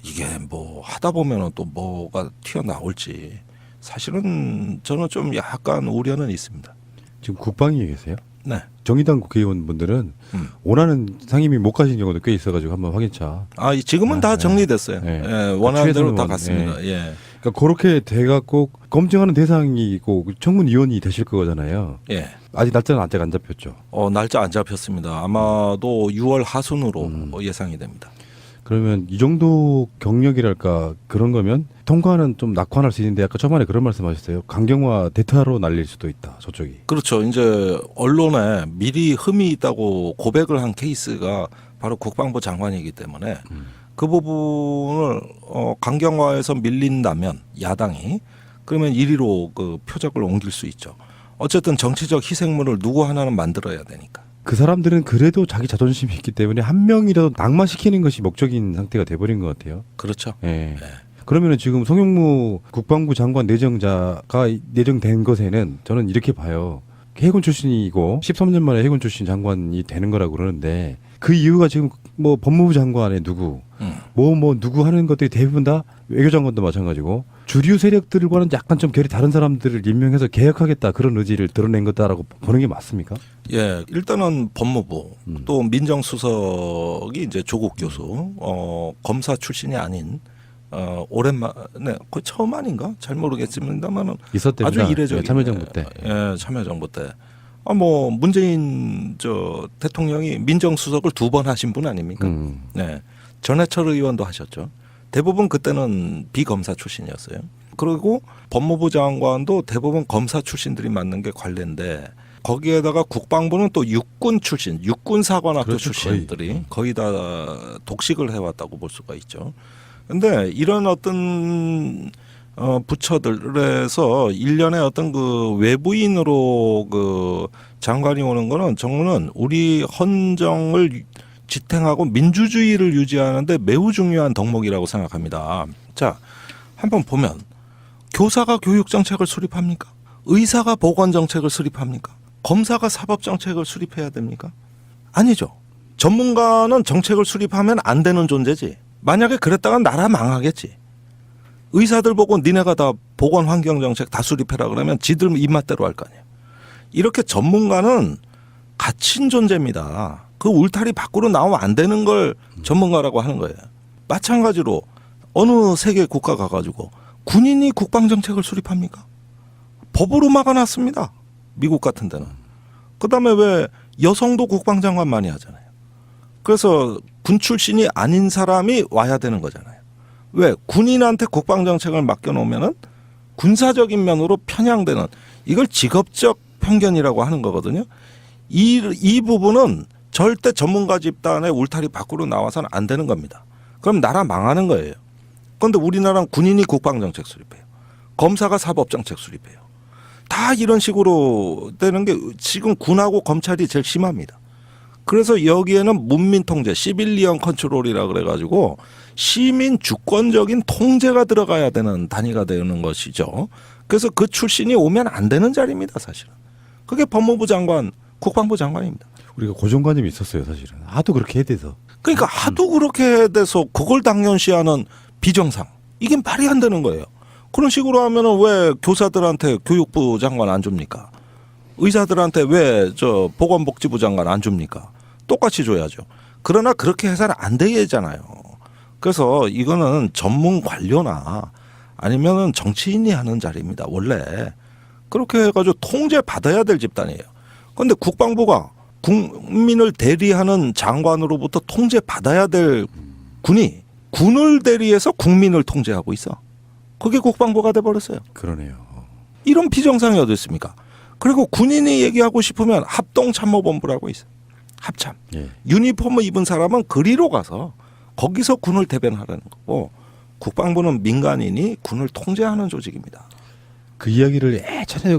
이게 뭐 하다 보면은 또 뭐가 튀어나올지 사실은 저는 좀 약간 우려는 있습니다. 지금 국방위에 계세요? 네. 정의당 국회의원분들은 원하는 상임위 못 가신 경우도 꽤 있어가지고 한번 확인차. 지금은 다 네. 정리됐어요. 네. 예, 원하는 대로 다 최소한, 갔습니다. 예. 그러니까 그렇게 돼갖고 검증하는 대상이고 청문위원이 되실 거잖아요. 예. 아직 날짜는 아직 안 잡혔죠. 날짜 안 잡혔습니다. 아마도 6월 하순으로 예상이 됩니다. 그러면 이 정도 경력이랄까 그런 거면 통과는 좀 낙관할 수 있는데 아까 초반에 그런 말씀하셨어요. 강경화 대타로 날릴 수도 있다. 저쪽이. 그렇죠. 이제 언론에 미리 흠이 있다고 고백을 한 케이스가 바로 국방부 장관이기 때문에 그 부분을 강경화에서 밀린다면 야당이 그러면 1위로 그 표적을 옮길 수 있죠. 어쨌든 정치적 희생물을 누구 하나는 만들어야 되니까. 그 사람들은 그래도 자기 자존심이 있기 때문에 한 명이라도 낙마시키는 것이 목적인 상태가 돼버린 것 같아요. 그렇죠. 예. 그러면은 지금 송영무 국방부 장관 내정자가 내정된 것에는 저는 이렇게 봐요. 해군 출신이고 13년 만에 해군 출신 장관이 되는 거라고 그러는데 그 이유가 지금 뭐 법무부 장관의 누구 뭐 누구 하는 것들이 대부분 다 외교장관도 마찬가지고 주류 세력들과는 약간 좀 결이 다른 사람들을 임명해서 개혁하겠다 그런 의지를 드러낸 거다라고 보는 게 맞습니까? 예, 일단은 법무부 또 민정수석이 이제 조국 교수 검사 출신이 아닌 오랜만에 거의 처음 아닌가 잘 모르겠습니다만은 있었답니다. 아주 이례적인 참여정부 때. 예, 참여정부 때. 뭐 문재인 대통령이 민정수석을 2번 하신 분 아닙니까? 네, 전해철 의원도 하셨죠. 대부분 그때는 비검사 출신이었어요. 그리고 법무부 장관도 대부분 검사 출신들이 맡는 게 관례인데 거기에다가 국방부는 또 육군 출신, 육군사관학교 그렇죠, 출신들이 거의 다 독식을 해왔다고 볼 수가 있죠. 그런데 이런 어떤 부처들에서 일련의 어떤 그 외부인으로 그 장관이 오는 거는 정부는 우리 헌정을 지탱하고 민주주의를 유지하는데 매우 중요한 덕목이라고 생각합니다. 자, 한번 보면 교사가 교육정책을 수립합니까? 의사가 보건정책을 수립합니까? 검사가 사법정책을 수립해야 됩니까? 아니죠. 전문가는 정책을 수립하면 안 되는 존재지. 만약에 그랬다가 나라 망하겠지. 의사들 보고 니네가 다 보건환경정책 다 수립해라 그러면 지들 입맛대로 할 거 아니에요. 이렇게 전문가는 갇힌 존재입니다. 그 울타리 밖으로 나오면 안 되는 걸 전문가라고 하는 거예요. 마찬가지로 어느 세계 국가 가가지고 군인이 국방정책을 수립합니까? 법으로 막아놨습니다. 미국 같은 데는. 그다음에 왜 여성도 국방장관 많이 하잖아요. 그래서 군 출신이 아닌 사람이 와야 되는 거잖아요. 왜? 군인한테 국방정책을 맡겨놓으면은 군사적인 면으로 편향되는 이걸 직업적 편견이라고 하는 거거든요. 이 부분은 절대 전문가 집단의 울타리 밖으로 나와서는 안 되는 겁니다. 그럼 나라 망하는 거예요. 그런데 우리나라는 군인이 국방정책 수립해요. 검사가 사법정책 수립해요. 다 이런 식으로 되는 게 지금 군하고 검찰이 제일 심합니다. 그래서 여기에는 문민통제, 시빌리언 컨트롤이라 그래가지고 시민 주권적인 통제가 들어가야 되는 단위가 되는 것이죠. 그래서 그 출신이 오면 안 되는 자리입니다, 사실은. 그게 법무부 장관, 국방부 장관입니다. 우리가 고정관념이 있었어요, 사실은. 하도 그렇게 해야 돼서. 그러니까 하도 그렇게 돼서 그걸 당연시하는 비정상. 이게 말이 안 되는 거예요. 그런 식으로 하면은 왜 교사들한테 교육부 장관 안 줍니까? 의사들한테 왜 보건복지부 장관 안 줍니까? 똑같이 줘야죠. 그러나 그렇게 해서는 안 되잖아요. 그래서 이거는 전문 관료나 아니면은 정치인이 하는 자리입니다. 원래 그렇게 해가지고 통제 받아야 될 집단이에요. 그런데 국방부가 국민을 대리하는 장관으로부터 통제 받아야 될 군이 군을 대리해서 국민을 통제하고 있어. 그게 국방부가 돼버렸어요. 그러네요. 이런 비정상이 어디 있습니까? 그리고 군인이 얘기하고 싶으면 합동참모본부라고 있어. 합참. 예. 유니폼을 입은 사람은 그리로 가서 거기서 군을 대변하라는 거고 국방부는 민간인이 군을 통제하는 조직입니다. 그 이야기를 예전에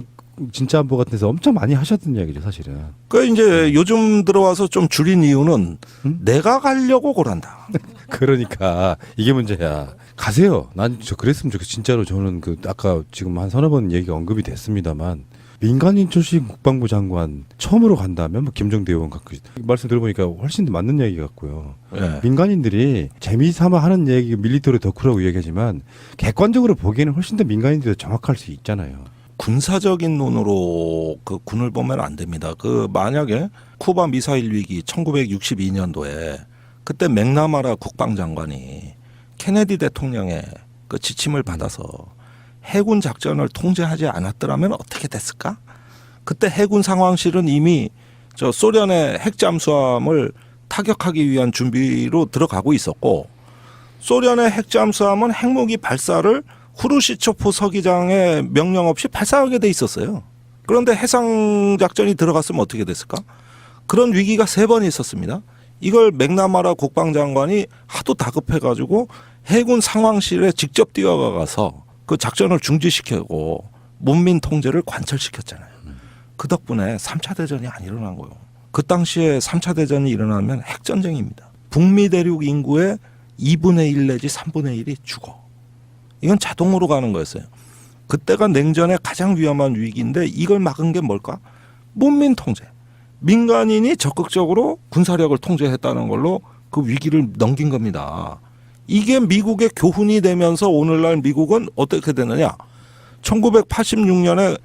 진짜 안보 같은 데서 엄청 많이 하셨던 이야기죠, 사실은. 그 이제 요즘 들어와서 좀 줄인 이유는 내가 가려고 그런다. 그러니까 이게 문제야. 가세요. 난 저 그랬으면 좋겠어. 진짜로 저는 그 아까 지금 한 서너 번 얘기가 언급이 됐습니다만 민간인 출신 국방부 장관 처음으로 간다면 뭐 김정대 의원 갖고 말씀 들어보니까 훨씬 더 맞는 얘기 같고요. 네. 민간인들이 재미삼아 하는 얘기 밀리터리 덕후라고 얘기하지만 객관적으로 보기에는 훨씬 더 민간인들이 더 정확할 수 있잖아요. 군사적인 눈으로 그 군을 보면 안 됩니다. 그 만약에 쿠바 미사일 위기 1962년도에 그때 맥나마라 국방장관이 케네디 대통령의 그 지침을 받아서 해군 작전을 통제하지 않았더라면 어떻게 됐을까? 그때 해군 상황실은 이미 저 소련의 핵 잠수함을 타격하기 위한 준비로 들어가고 있었고 소련의 핵 잠수함은 핵무기 발사를 후르시초프 서기장의 명령 없이 발사하게 돼 있었어요. 그런데 해상 작전이 들어갔으면 어떻게 됐을까? 그런 위기가 3번 있었습니다. 이걸 맥나마라 국방장관이 하도 다급해가지고 해군 상황실에 직접 뛰어가서 그 작전을 중지시키고 문민 통제를 관철시켰잖아요. 그 덕분에 3차 대전이 안 일어난 거예요. 그 당시에 3차 대전이 일어나면 핵전쟁입니다. 북미 대륙 인구의 2분의 1 내지 3분의 1이 죽어. 이건 자동으로 가는 거였어요. 그때가 냉전의 가장 위험한 위기인데 이걸 막은 게 뭘까? 문민 통제. 민간인이 적극적으로 군사력을 통제했다는 걸로 그 위기를 넘긴 겁니다. 이게 미국의 교훈이 되면서 오늘날 미국은 어떻게 되느냐. 1986년에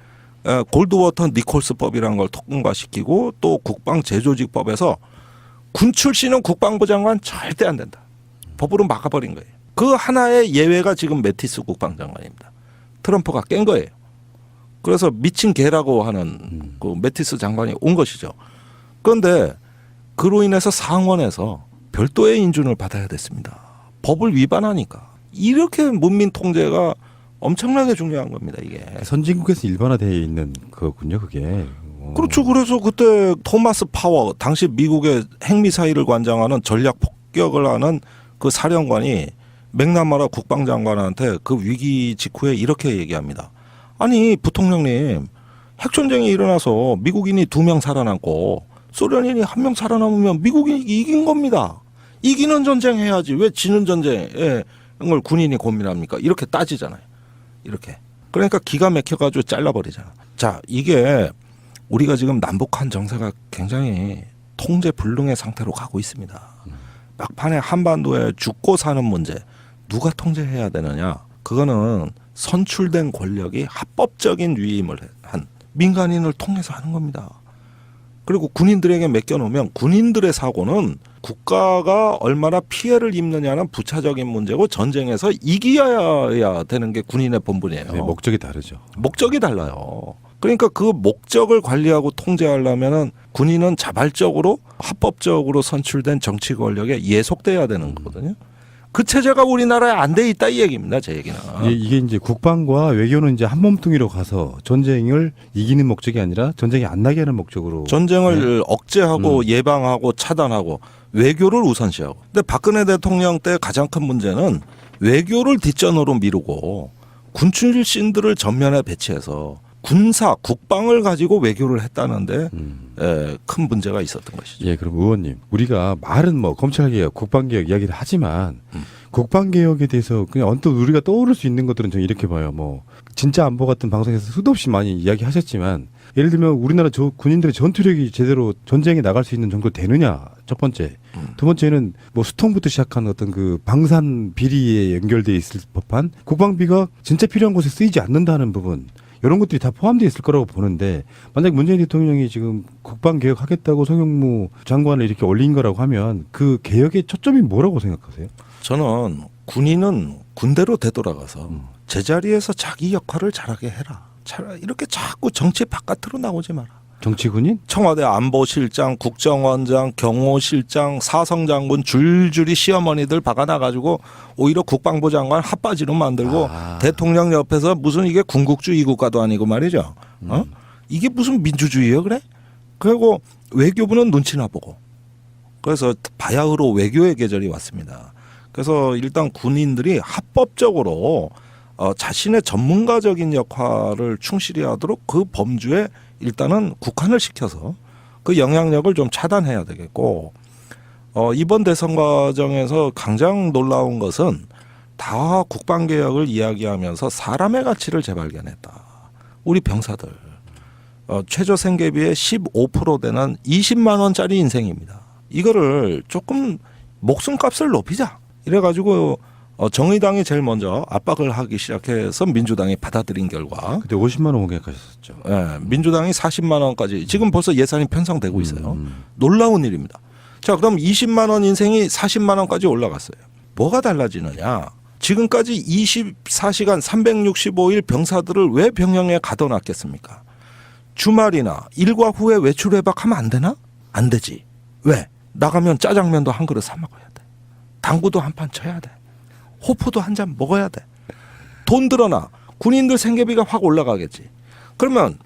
골드워터 니콜스법이라는 걸 통과시키고 또 국방제조직법에서 군 출신은 국방부 장관 절대 안 된다. 법으로 막아버린 거예요. 그 하나의 예외가 지금 매티스 국방장관입니다. 트럼프가 깬 거예요. 그래서 미친 개라고 하는 그 매티스 장관이 온 것이죠. 그런데 그로 인해서 상원에서 별도의 인준을 받아야 됐습니다. 법을 위반하니까. 이렇게 문민 통제가 엄청나게 중요한 겁니다. 이게. 선진국에서 일반화되어 있는 거군요, 그게. 그렇죠. 그래서 그때 토마스 파워 당시 미국의 핵미사일을 관장하는 전략 폭격을 하는 그 사령관이 맥나마라 국방장관한테 그 위기 직후에 이렇게 얘기합니다. 아니 부통령님 핵전쟁이 일어나서 미국인이 2명 살아남고 소련인이 1명 살아남으면 미국인이 이긴 겁니다. 이기는 전쟁 해야지 왜 지는 전쟁을 군인이 고민합니까? 이렇게 따지잖아요. 이렇게. 그러니까 기가 막혀가지고 잘라버리잖아. 자, 이게 우리가 지금 남북한 정세가 굉장히 통제 불능의 상태로 가고 있습니다. 막판에 한반도에 죽고 사는 문제 누가 통제해야 되느냐? 그거는 선출된 권력이 합법적인 위임을 한 민간인을 통해서 하는 겁니다. 그리고 군인들에게 맡겨놓으면 군인들의 사고는 국가가 얼마나 피해를 입느냐는 부차적인 문제고 전쟁에서 이겨야 되는 게 군인의 본분이에요. 네, 목적이 다르죠. 목적이 달라요. 그러니까 그 목적을 관리하고 통제하려면은 군인은 자발적으로 합법적으로 선출된 정치 권력에 예속돼야 되는 거거든요. 그 체제가 우리나라에 안 돼 있다 이 얘기입니다. 제 얘기는. 이게 이제 국방과 외교는 이제 한 몸뚱이로 가서 전쟁을 이기는 목적이 아니라 전쟁이 안 나게 하는 목적으로 전쟁을 억제하고 예방하고 차단하고 외교를 우선시하고. 근데 박근혜 대통령 때 가장 큰 문제는 외교를 뒷전으로 미루고 군 출신들을 전면에 배치해서 군사 국방을 가지고 외교를 했다는데 큰 문제가 있었던 것이죠. 예, 그럼 의원님, 우리가 말은 뭐 검찰개혁, 국방개혁 이야기를 하지만 국방개혁에 대해서 그냥 언뜻 우리가 떠오를 수 있는 것들은 저는 이렇게 봐요. 뭐 진짜 안보 같은 방송에서 수도 없이 많이 이야기하셨지만 예를 들면 우리나라 군인들의 전투력이 제대로 전쟁에 나갈 수 있는 정도 되느냐 첫 번째. 두 번째는 뭐 수통부터 시작한 어떤 그 방산 비리에 연결돼 있을 법한 국방비가 진짜 필요한 곳에 쓰이지 않는다는 부분. 이런 것들이 다 포함되어 있을 거라고 보는데 만약 문재인 대통령이 지금 국방 개혁하겠다고 송영무 장관을 이렇게 올린 거라고 하면 그 개혁의 초점이 뭐라고 생각하세요? 저는 군인은 군대로 되돌아가서 제자리에서 자기 역할을 잘하게 해라. 이렇게 자꾸 정치 바깥으로 나오지 마라. 정치군인? 청와대 안보실장, 국정원장, 경호실장, 사성장군 줄줄이 시어머니들 박아놔가지고 오히려 국방부 장관 핫바지로 만들고 대통령 옆에서 무슨 이게 군국주의 국가도 아니고 말이죠. 이게 무슨 민주주의예요, 그래? 그리고 외교부는 눈치나 보고. 그래서 바야흐로 외교의 계절이 왔습니다. 그래서 일단 군인들이 합법적으로 자신의 전문가적인 역할을 충실히 하도록 그 범주에 일단은 국한을 시켜서 그 영향력을 좀 차단해야 되겠고 이번 대선 과정에서 가장 놀라운 것은 다 국방개혁을 이야기하면서 사람의 가치를 재발견했다. 우리 병사들 최저 생계비의 15% 되는 20만 원짜리 인생입니다. 이거를 조금 목숨값을 높이자. 이래가지고 정의당이 제일 먼저 압박을 하기 시작해서 민주당이 받아들인 결과 그때 50만 원 공약하셨었죠. 예, 민주당이 40만 원까지 지금 벌써 예산이 편성되고 있어요. 놀라운 일입니다. 자, 그럼 20만 원 인생이 40만 원까지 올라갔어요. 뭐가 달라지느냐? 지금까지 24시간 365일 병사들을 왜 병영에 가둬놨겠습니까? 주말이나 일과 후에 외출 외박하면 안 되나? 안 되지. 왜? 나가면 짜장면도 한 그릇 사 먹어야 돼. 당구도 한 판 쳐야 돼. 호프도 한 잔 먹어야 돼. 돈 들어나 군인들 생계비가 확 올라가겠지. 그러면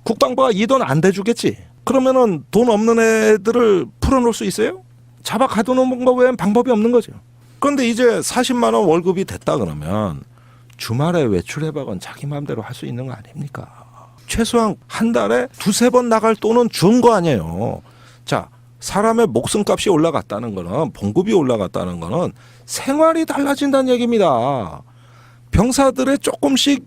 국방부가 이 돈 안 대주겠지. 그러면은 돈 없는 애들을 풀어놓을 수 있어요? 잡아 가둬놓은 거 외엔 방법이 없는 거죠. 그런데 이제 40만 원 월급이 됐다 그러면 주말에 외출 해박은 자기 마음대로 할 수 있는 거 아닙니까? 최소한 한 달에 두세 번 나갈 돈은 준 거 아니에요. 자, 사람의 목숨값이 올라갔다는 거는 봉급이 올라갔다는 거는 생활이 달라진다는 얘기입니다. 병사들의 조금씩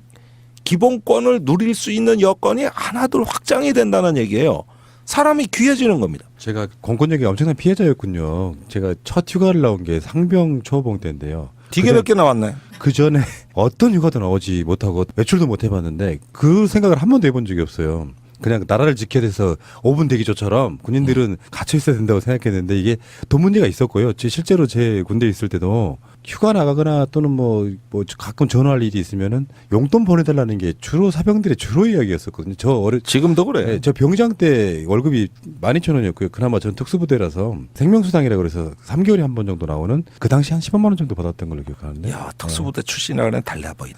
기본권을 누릴 수 있는 여건이 하나둘 확장이 된다는 얘기예요. 사람이 귀해지는 겁니다. 제가 공권력의 엄청난 피해자였군요. 제가 첫 휴가를 나온 게 상병 초봉 때인데요. 되게 몇 개 나왔네. 그 전에 어떤 휴가도 나오지 못하고 외출도 못 해봤는데 그 생각을 한 번도 해본 적이 없어요. 그냥 나라를 지켜야 돼서 5분 대기조처럼 군인들은 갇혀 있어야 된다고 생각했는데 이게 돈 문제가 있었고요. 실제로 제 군대에 있을 때도 휴가 나가거나 또는 뭐 가끔 전화할 일이 있으면은 용돈 보내달라는 게 주로 사병들의 주로 이야기였었거든요. 지금도 그래. 네, 저 병장 때 월급이 12,000원이었고요. 그나마 전 특수부대라서 생명수당이라 그래서 3개월에 한 번 정도 나오는 그 당시 한 10만 원 정도 받았던 걸로 기억하는데. 야, 특수부대 출신이라는 달라 보이네.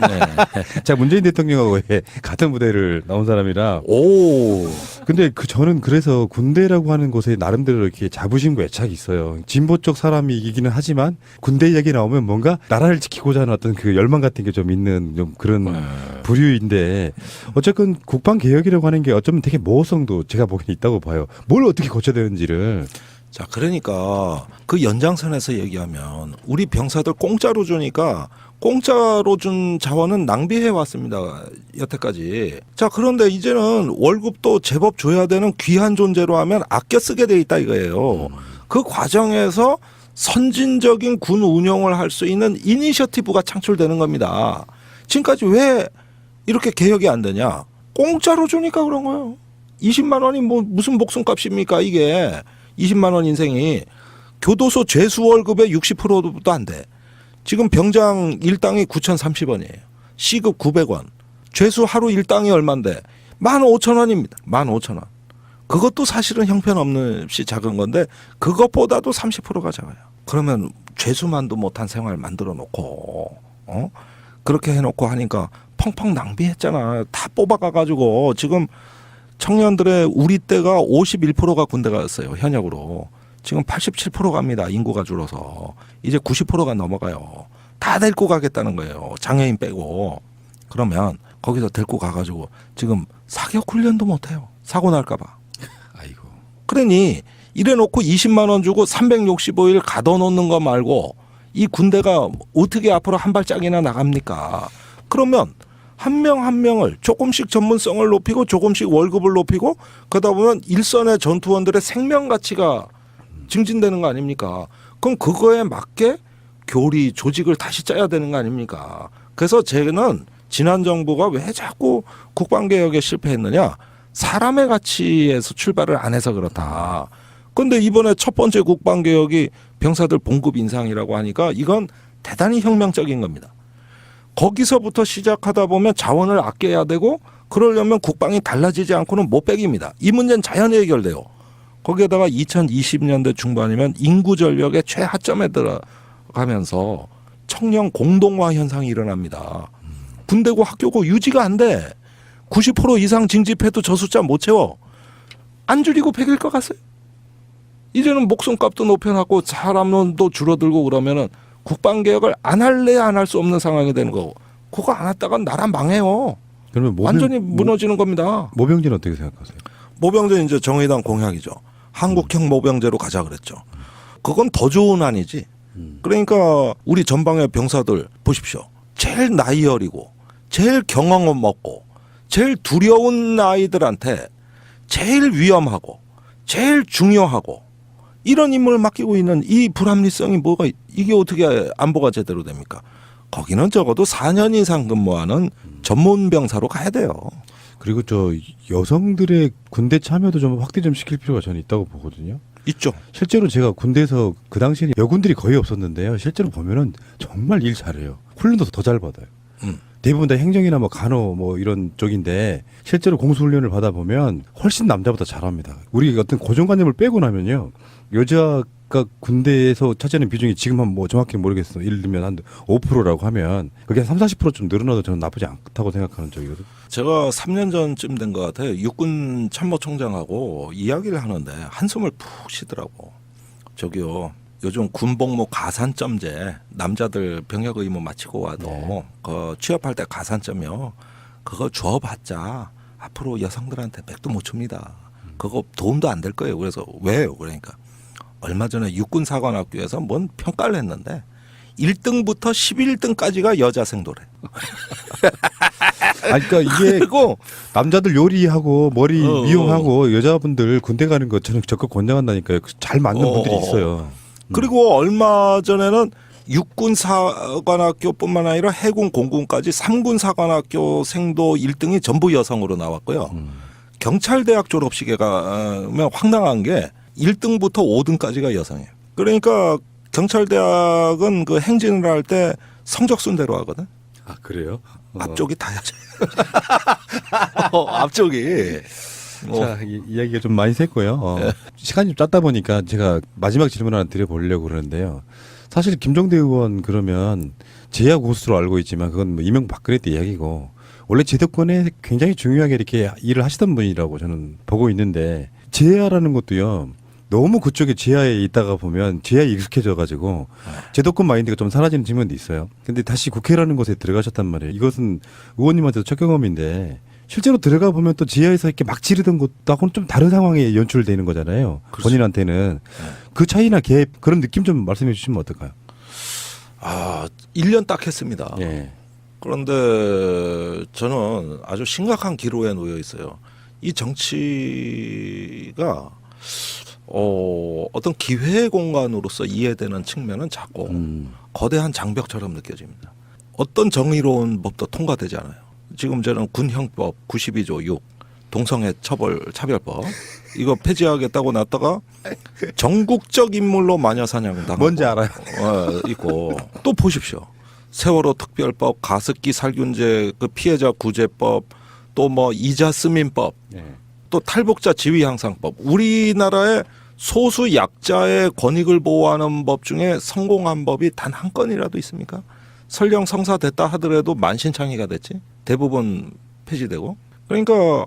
네. 제가 문재인 대통령하고 같은 부대를 나온 사람이라. 오. 근데 저는 그래서 군대라고 하는 곳에 나름대로 이렇게 자부심과 애착이 있어요. 진보 쪽 사람이기는 하지만 군대 이야기 나오면 뭔가 나라를 지키고자 하는 어떤 그 열망 같은 게 좀 있는 좀 그런 부류인데 어쨌든 국방 개혁이라고 하는 게 어쩌면 되게 모호성도 제가 보기엔 있다고 봐요. 뭘 어떻게 고쳐야 되는지를. 자, 그러니까 그 연장선에서 얘기하면 우리 병사들 공짜로 주니까 공짜로 준 자원은 낭비해 왔습니다. 여태까지. 자, 그런데 이제는 월급도 제법 줘야 되는 귀한 존재로 하면 아껴 쓰게 돼 있다 이거예요. 그 과정에서 선진적인 군 운영을 할 수 있는 이니셔티브가 창출되는 겁니다. 지금까지 왜 이렇게 개혁이 안 되냐? 공짜로 주니까 그런 거예요. 20만 원이 뭐 무슨 목숨값입니까 이게. 20만 원 인생이 교도소 죄수 월급의 60%도 안 돼. 지금 병장 일당이 9,030원이에요. C급 900원. 죄수 하루 일당이 얼만데 15,000원입니다. 15,000원. 그것도 사실은 형편없이 작은 건데 그것보다도 30%가 작아요. 그러면 죄수만도 못한 생활 만들어 놓고 그렇게 해놓고 하니까 펑펑 낭비했잖아. 다 뽑아가가지고 지금 청년들의 우리 때가 51%가 군대 갔어요. 현역으로. 지금 87% 갑니다. 인구가 줄어서. 이제 90%가 넘어가요. 다 데리고 가겠다는 거예요. 장애인 빼고. 그러면 거기서 데리고 가가지고 지금 사격 훈련도 못해요. 사고 날까 봐. 아이고. 그러니 이래놓고 20만 원 주고 365일 가둬놓는 거 말고 이 군대가 어떻게 앞으로 한 발짝이나 나갑니까? 그러면 한 명 한 명을 조금씩 전문성을 높이고 조금씩 월급을 높이고 그러다 보면 일선의 전투원들의 생명 가치가 증진되는 거 아닙니까? 그럼 그거에 맞게 교리 조직을 다시 짜야 되는 거 아닙니까? 그래서 저는 지난 정부가 왜 자꾸 국방개혁에 실패했느냐? 사람의 가치에서 출발을 안 해서 그렇다. 그런데 이번에 첫 번째 국방개혁이 병사들 봉급 인상이라고 하니까 이건 대단히 혁명적인 겁니다. 거기서부터 시작하다 보면 자원을 아껴야 되고 그러려면 국방이 달라지지 않고는 못 빼깁니다. 이 문제는 자연히 해결돼요. 거기에다가 2020년대 중반이면 인구 전력의 최하점에 들어가면서 청년 공동화 현상이 일어납니다. 군대고 학교고 유지가 안 돼. 90% 이상 징집해도 저 숫자 못 채워. 안 줄이고 100일 것 같아요. 이제는 목숨값도 높여놨고 사람도 줄어들고 그러면은 국방개혁을 안 할래 안 할 수 없는 상황이 되는 거고 그거 안 했다가 나라 망해요. 그러면 완전히 무너지는 겁니다. 모병제는 어떻게 생각하세요? 모병제 이제 정의당 공약이죠. 한국형 모병제로 가자 그랬죠. 그건 더 좋은 안이지. 그러니까 우리 전방의 병사들 보십시오. 제일 나이 어리고 제일 경험 없고 제일 두려운 아이들한테 제일 위험하고 제일 중요하고 이런 임무를 맡기고 있는 이 불합리성이 뭐가 이게 어떻게 안보가 제대로 됩니까? 거기는 적어도 4년 이상 근무하는 전문 병사로 가야 돼요. 그리고 저 여성들의 군대 참여도 좀 확대 좀 시킬 필요가 저는 있다고 보거든요. 있죠. 실제로 제가 군대에서 그 당시에는 여군들이 거의 없었는데요. 실제로 보면은 정말 일 잘해요. 훈련도 더 잘 받아요. 대부분 다 행정이나 뭐 간호 뭐 이런 쪽인데 실제로 공수훈련을 받아보면 훨씬 남자보다 잘합니다. 우리 어떤 고정관념을 빼고 나면요. 여자가 군대에서 차지하는 비중이 지금 한 뭐 정확히 모르겠어. 예를 들면 한 5%라고 하면 그게 한 30%좀 늘어나도 저는 나쁘지 않다고 생각하는 쪽이거든요. 제가 3년 전쯤 된 것 같아요. 육군 참모총장하고 이야기를 하는데 한숨을 푹 쉬더라고. 저기요. 요즘 군복무 가산점제 남자들 병역 의무 마치고 와도 그 취업할 때 가산점이요. 그거 줘봤자 앞으로 여성들한테 백도 못 줍니다. 그거 도움도 안 될 거예요. 그래서 왜요? 그러니까 얼마 전에 육군사관학교에서 뭔 평가를 했는데 1등부터 11등까지가 여자 생도래. 그러니까 이게 그리고 남자들 요리하고 머리 미용하고 여자분들 군대 가는 거 저는 적극 권장한다니까요. 잘 맞는 분들이 있어요. 그리고 얼마 전에는 육군 사관학교뿐만 아니라 해군 공군까지 3군 사관학교 생도 1등이 전부 여성으로 나왔고요. 경찰대학 졸업식에 가면 황당한 게 1등부터 5등까지가 여성이에요. 그러니까 경찰대학은 그 행진을 할 때 성적 순대로 하거든. 아 그래요? 앞쪽이 다 여자예요. 앞쪽이. 자, 이야기가 좀 많이 샜고요. 시간이 좀 짧다 보니까 제가 마지막 질문 하나 드려보려고 그러는데요. 사실 김종대 의원 그러면 제야 고수로 알고 있지만 그건 뭐 이명박근혜 때 이야기고 원래 제도권에 굉장히 중요하게 이렇게 일을 하시던 분이라고 저는 보고 있는데 제야라는 것도요. 너무 그쪽에 제야에 있다가 보면 제야에 익숙해져 가지고 제도권 마인드가 좀 사라지는 측면도 있어요. 근데 다시 국회라는 곳에 들어가셨단 말이에요. 이것은 의원님한테도 첫 경험인데 실제로 들어가 보면 또 지하에서 이렇게 막 지르던 것하고는 좀 다른 상황에 연출되는 거잖아요. 그렇죠. 본인한테는. 그 차이나 갭 그런 느낌 좀 말씀해 주시면 어떨까요? 1년 딱 했습니다. 예. 그런데 저는 아주 심각한 기로에 놓여 있어요. 이 정치가 어떤 기회 공간으로서 이해되는 측면은 작고 거대한 장벽처럼 느껴집니다. 어떤 정의로운 법도 통과되지 않아요. 지금 저는 군형법 92조 6 동성애 차별법 이거 폐지하겠다고 놨다가 전국적 인물로 마녀사냥 당하고 뭔지 알아요. 있고 또 보십시오. 세월호 특별법, 가습기 살균제 그 피해자 구제법, 또 뭐 이자 스민법, 예. 또 탈북자 지위 향상법. 우리나라의 소수 약자의 권익을 보호하는 법 중에 성공한 법이 단 한 건이라도 있습니까? 설령 성사됐다 하더라도 만신창이가 됐지. 대부분 폐지되고. 그러니까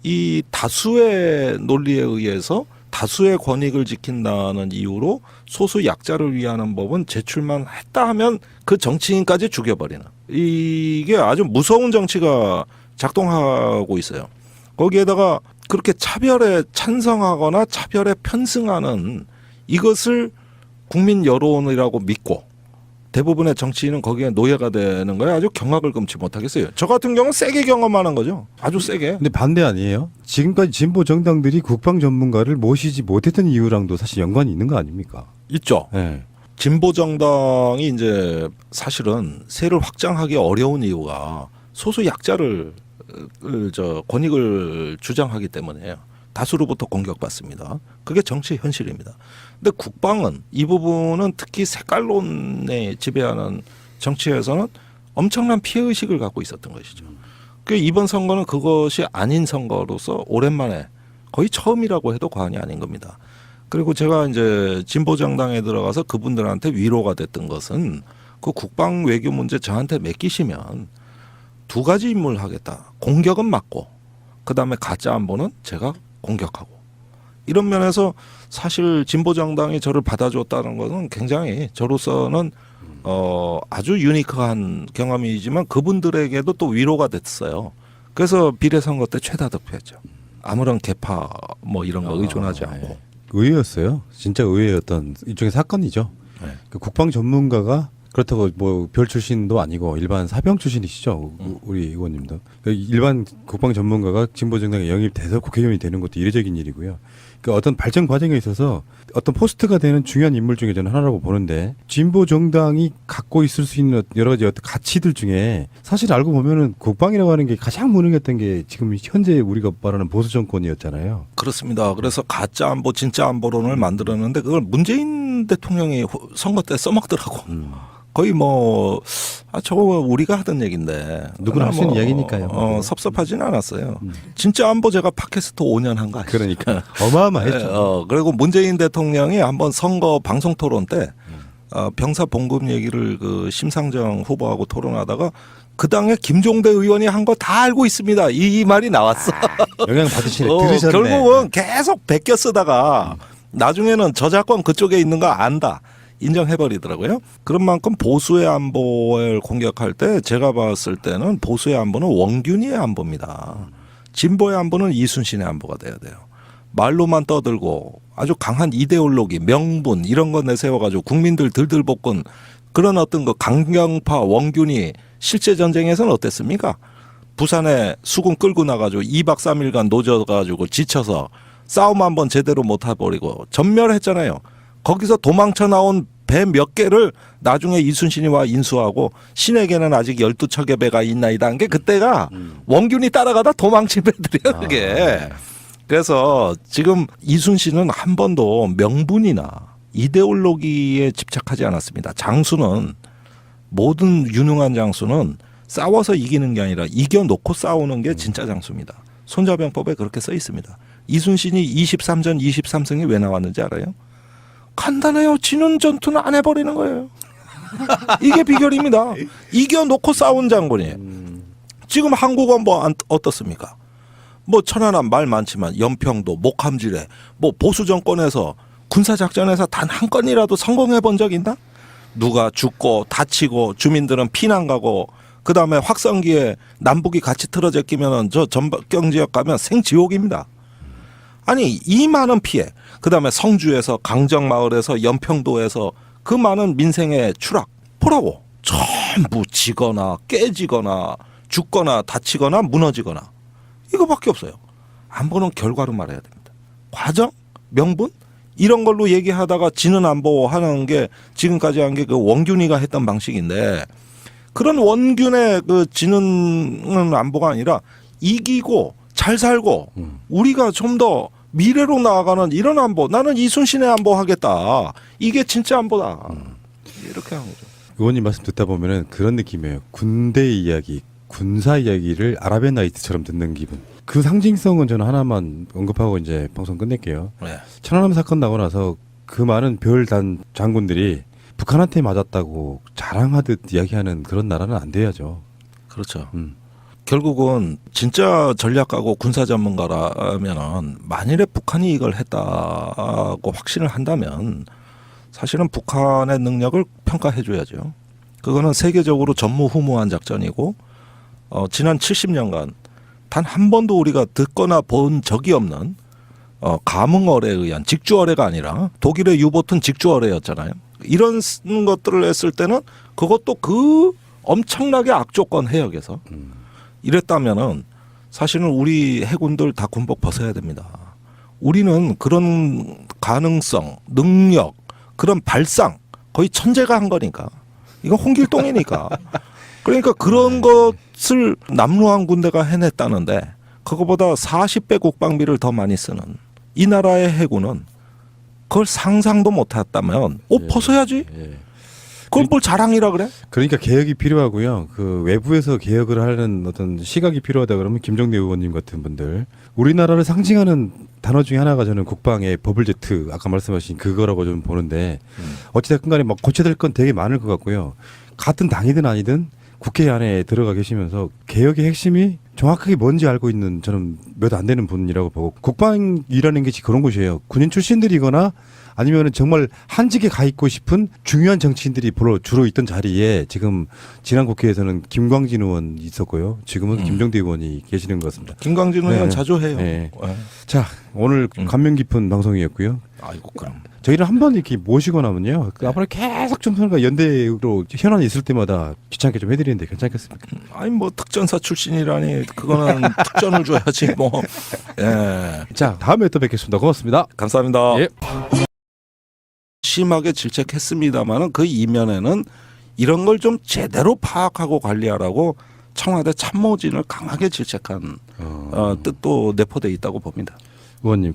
이 다수의 논리에 의해서 다수의 권익을 지킨다는 이유로 소수 약자를 위하는 법은 제출만 했다 하면 그 정치인까지 죽여버리는 이게 아주 무서운 정치가 작동하고 있어요. 거기에다가 그렇게 차별에 찬성하거나 차별에 편승하는 이것을 국민 여론이라고 믿고 대부분의 정치인은 거기에 노예가 되는 거에 아주 경악을 금치 못하겠어요. 저 같은 경우는 세게 경험하는 거죠. 아주 세게. 근데 반대 아니에요? 지금까지 진보 정당들이 국방 전문가를 모시지 못했던 이유랑도 사실 연관이 있는 거 아닙니까? 있죠. 예. 진보 정당이 이제 사실은 세를 확장하기 어려운 이유가 소수 약자를 권익을 주장하기 때문에요. 다수로부터 공격받습니다. 그게 정치 현실입니다. 근데 국방은 이 부분은 특히 색깔론에 지배하는 정치에서는 엄청난 피해 의식을 갖고 있었던 것이죠. 그 이번 선거는 그것이 아닌 선거로서 오랜만에 거의 처음이라고 해도 과언이 아닌 겁니다. 그리고 제가 이제 진보 정당에 들어가서 그분들한테 위로가 됐던 것은 그 국방 외교 문제 저한테 맡기시면 두 가지 임무를 하겠다. 공격은 막고 그다음에 가짜 안보는 제가 공격하고. 이런 면에서 사실 진보 정당이 저를 받아줬다는 것은 굉장히 저로서는 아주 유니크한 경험이지만 그분들에게도 또 위로가 됐어요. 그래서 비례선거 때 최다 득표했죠. 아무런 개파 뭐 이런 거 의존하지 않고. 의외였어요. 진짜 의외였던 일종의 사건이죠. 네. 그 국방 전문가가 그렇다고 뭐 별 출신도 아니고 일반 사병 출신이시죠. 우리 의원님도. 일반 국방 전문가가 진보 정당에 영입돼서 국회의원이 되는 것도 이례적인 일이고요. 그러니까 어떤 발전 과정에 있어서 어떤 포스트가 되는 중요한 인물 중에 저는 하나라고 보는데 진보 정당이 갖고 있을 수 있는 여러 가지 어떤 가치들 중에 사실 알고 보면은 국방이라고 하는 게 가장 무능했던 게 지금 현재 우리가 말하는 보수 정권이었잖아요. 그렇습니다. 그래서 가짜 안보, 진짜 안보론을 만들었는데 그걸 문재인 대통령이 선거 때 써먹더라고. 거의 뭐, 저거 우리가 하던 얘기인데. 누구나 할 수 있는 이야기니까요. 섭섭하지는 않았어요. 진짜 안보 제가 팟캐스트 5년 한 거 아시죠? 그러니까 어마어마했죠. 그리고 문재인 대통령이 한번 선거 방송 토론 때 병사 봉급 얘기를 그 심상정 후보하고 토론하다가 그 당에 김종대 의원이 한 거 다 알고 있습니다. 이 말이 나왔어. 영향 받으시네. 들으셨네. 결국은 계속 베껴 쓰다가 나중에는 저작권 그쪽에 있는 거 안다. 인정해버리더라고요. 그런 만큼 보수의 안보를 공격할 때 제가 봤을 때는 보수의 안보는 원균이의 안보입니다. 진보의 안보는 이순신의 안보가 돼야 돼요. 말로만 떠들고 아주 강한 이데올로기, 명분 이런 거 내세워가지고 국민들 들들 볶은 그런 어떤 그 강경파 원균이 실제 전쟁에서는 어땠습니까? 부산에 수군 끌고 나가지고 2박 3일간 노져가지고 지쳐서 싸움 한번 제대로 못 해버리고 전멸했잖아요. 거기서 도망쳐 나온 배 몇 개를 나중에 이순신이 와 인수하고 신에게는 아직 12척의 배가 있나이다 한 게 그때가 원균이 따라가다 도망친 배들이야 그게. 그래서 지금 이순신은 한 번도 명분이나 이데올로기에 집착하지 않았습니다. 장수는 모든 유능한 장수는 싸워서 이기는 게 아니라 이겨놓고 싸우는 게 진짜 장수입니다. 손자병법에 그렇게 써 있습니다. 이순신이 23전 23승이 왜 나왔는지 알아요? 간단해요. 지는 전투는 안 해버리는 거예요. 이게 비결입니다. 이겨놓고 싸운 장군이에요. 지금 한국은 뭐 어떻습니까? 뭐 천안함 말 많지만 연평도, 목함지뢰, 뭐 보수 정권에서 군사작전에서 단 한 건이라도 성공해 본 적 있나? 누가 죽고 다치고 주민들은 피난 가고 그다음에 확성기에 남북이 같이 틀어져 끼면은 저 전박경 지역 가면 생지옥입니다. 아니 이 많은 피해 그다음에 성주에서 강정마을에서 연평도에서 그 많은 민생의 추락 보라고 전부 지거나 깨지거나 죽거나 다치거나 무너지거나 이거밖에 없어요. 안보는 결과로 말해야 됩니다. 과정, 명분 이런 걸로 얘기하다가 지는 안보하는 게 지금까지 한 게 그 원균이가 했던 방식인데 그런 원균의 그 지는 안보가 아니라 이기고 잘 살고 우리가 좀 더 미래로 나아가는 이런 안보. 나는 이순신의 안보 하겠다. 이게 진짜 안보다. 이렇게 하는 거죠. 의원님 말씀 듣다 보면은 그런 느낌이에요. 군대 이야기, 군사 이야기를 아라비안 나이트처럼 듣는 기분. 그 상징성은 저는 하나만 언급하고 이제 방송 끝낼게요. 네. 천안함 사건 나고 나서 그 많은 별단 장군들이 북한한테 맞았다고 자랑하듯 이야기하는 그런 나라는 안 돼야죠. 그렇죠. 결국은 진짜 전략가고 군사 전문가라면은 만일에 북한이 이걸 했다고 확신을 한다면 사실은 북한의 능력을 평가해 줘야죠. 그거는 세계적으로 전무후무한 작전이고 지난 70년간 단 한 번도 우리가 듣거나 본 적이 없는 감흥어뢰에 의한 직주어뢰가 아니라 독일의 유보트는 직주어뢰였잖아요. 이런 것들을 했을 때는 그것도 그 엄청나게 악조건 해역에서 이랬다면은 사실은 우리 해군들 다 군복 벗어야 됩니다. 우리는 그런 가능성, 능력, 그런 발상 거의 천재가 한 거니까 이건 홍길동이니까 그러니까 그런 것을 남루한 군대가 해냈다는데 그거보다 40배 국방비를 더 많이 쓰는 이 나라의 해군은 그걸 상상도 못했다면 옷 벗어야지. 예. 그걸 뭘 자랑이라 그래? 그러니까 개혁이 필요하고요. 그 외부에서 개혁을 하는 어떤 시각이 필요하다 그러면 김정대 의원님 같은 분들 우리나라를 상징하는 단어 중에 하나가 저는 국방의 버블제트 아까 말씀하신 그거라고 좀 보는데 어찌됐건 간에 막 고쳐야 될 건 되게 많을 것 같고요. 같은 당이든 아니든 국회 안에 들어가 계시면서 개혁의 핵심이 정확하게 뭔지 알고 있는 저는 몇 안 되는 분이라고 보고 국방이라는 게 그런 곳이에요. 군인 출신들이거나 아니면 정말 한직에 가 있고 싶은 중요한 정치인들이 주로 있던 자리에 지금 지난 국회에서는 김광진 의원 있었고요. 지금은 김정대 의원이 계시는 것 같습니다. 김광진 의원 자주 해요. 네. 자, 오늘 감명 깊은 방송이었고요. 아이고 그럼. 저희를 한 번 이렇게 모시고 나면요. 앞으로 계속 좀 선거 연대로 현안이 있을 때마다 귀찮게 좀 해드리는데 괜찮겠습니까? 아니 뭐 특전사 출신이라니 그거는 특전을 줘야지 뭐. 예. 자, 다음에 또 뵙겠습니다. 고맙습니다. 감사합니다. 예. 심하게 질책했습니다마는 그 이면에는 이런 걸 좀 제대로 파악하고 관리하라고 청와대 참모진을 강하게 질책한 뜻도 내포돼 있다고 봅니다. 의원님,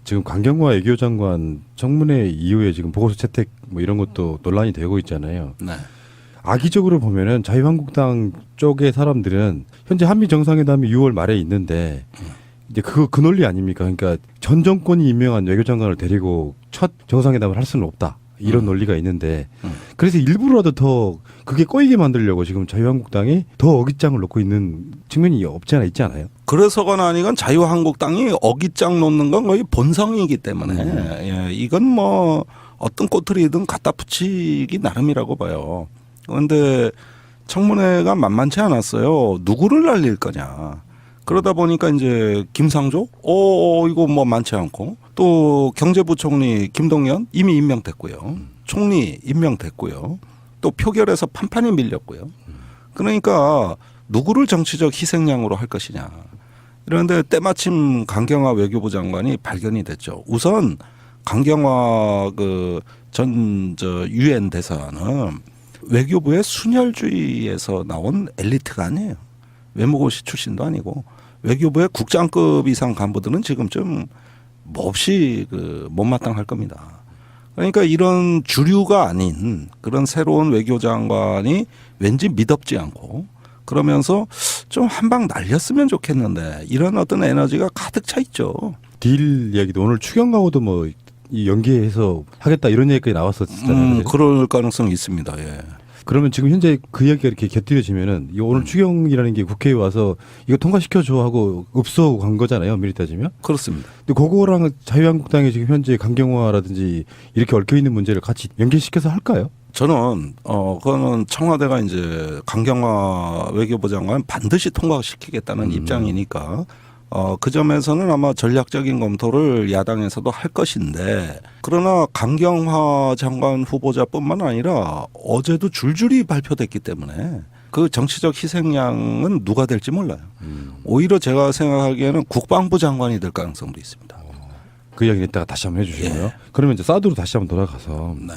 지금 강경화 외교장관 청문회 이후에 지금 보고서 채택 뭐 이런 것도 논란이 되고 있잖아요. 네. 악의적으로 보면은 자유한국당 쪽의 사람들은 현재 한미 정상회담이 6월 말에 있는데 이제 그 논리 아닙니까? 그러니까 전 정권이 임명한 외교장관을 데리고 첫 정상회담을 할 수는 없다. 이런 논리가 있는데 그래서 일부러라도 더 그게 꼬이게 만들려고 지금 자유한국당이 더 어깃장을 놓고 있는 측면이 없지 않아 있지 않아요? 그래서거나 아니건 자유한국당이 어깃장 놓는 건 거의 본성이기 때문에 예, 이건 뭐 어떤 꼬투리든 갖다 붙이기 나름이라고 봐요. 그런데 청문회가 만만치 않았어요. 누구를 날릴 거냐. 그러다 보니까 이제 김상조, 이거 뭐 많지 않고 또 경제부총리 김동연 이미 임명됐고요. 총리 임명됐고요. 또 표결에서 판판이 밀렸고요. 그러니까 누구를 정치적 희생양으로 할 것이냐. 그런데 때마침 강경화 외교부 장관이 발견이 됐죠. 우선 강경화 유엔 대사는 외교부의 순혈주의에서 나온 엘리트가 아니에요. 외무고시 출신도 아니고 외교부의 국장급 이상 간부들은 지금쯤 몹시 못마땅할 겁니다. 그러니까 이런 주류가 아닌 그런 새로운 외교장관이 왠지 미덥지 않고 그러면서 좀 한 방 날렸으면 좋겠는데 이런 어떤 에너지가 가득 차 있죠. 딜 이야기도 오늘 추경하고도 뭐 이 연계해서 하겠다 이런 얘기까지 나왔었잖아요. 그럴 가능성이 있습니다. 예. 그러면 지금 현재 그 이야기가 이렇게 곁들여지면은 이 오늘 추경이라는 게 국회에 와서 이거 통과시켜줘 하고 읍소하고 간 거잖아요. 미리 따지면. 그렇습니다. 근데 그거랑 자유한국당이 지금 현재 강경화라든지 이렇게 얽혀 있는 문제를 같이 연결시켜서 할까요? 저는 그거는 청와대가 이제 강경화 외교부 장관 반드시 통과시키겠다는 입장이니까 그 점에서는 아마 전략적인 검토를 야당에서도 할 것인데 그러나 강경화 장관 후보자뿐만 아니라 어제도 줄줄이 발표됐기 때문에 그 정치적 희생양은 누가 될지 몰라요. 오히려 제가 생각하기에는 국방부 장관이 될 가능성도 있습니다. 그 이야기는 이따가 다시 한번 해주시고요. 예. 그러면 이제 사드로 다시 한번 돌아가서 네.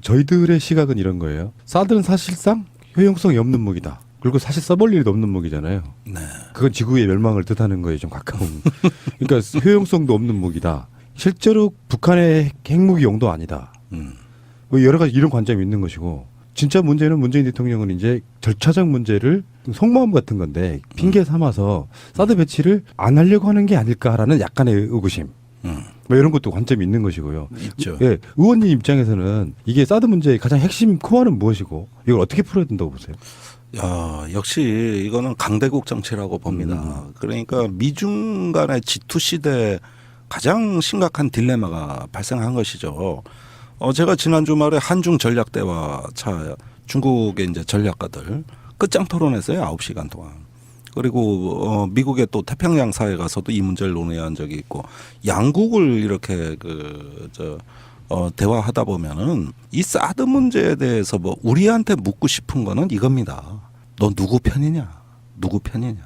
저희들의 시각은 이런 거예요. 사드는 사실상 효용성이 없는 무기다. 그리고 사실 써볼 일도 없는 무기잖아요. 네. 그건 지구의 멸망을 뜻하는 거에 좀 가까운. 그러니까 효용성도 없는 무기다. 실제로 북한의 핵무기 용도 아니다. 뭐 여러 가지 이런 관점이 있는 것이고 진짜 문제는 문재인 대통령은 이제 절차적 문제를 속마음 같은 건데 핑계 삼아서 사드 배치를 안 하려고 하는 게 아닐까라는 약간의 의구심. 뭐 이런 것도 관점이 있는 것이고요. 있죠. 예, 의원님 입장에서는 이게 사드 문제의 가장 핵심 코어는 무엇이고 이걸 어떻게 풀어야 된다고 보세요? 역시 이거는 강대국 정치라고 봅니다. 그러니까 미중 간의 G2 시대에 가장 심각한 딜레마가 발생한 것이죠. 제가 지난 주말에 한중 전략대화 차 중국의 이제 전략가들 끝장 토론했어요. 9시간 동안. 그리고 미국의 또 태평양 사회 가서도 이 문제를 논의한 적이 있고 양국을 이렇게 대화하다 보면은 이 사드 문제에 대해서 뭐 우리한테 묻고 싶은 거는 이겁니다. 너 누구 편이냐? 누구 편이냐?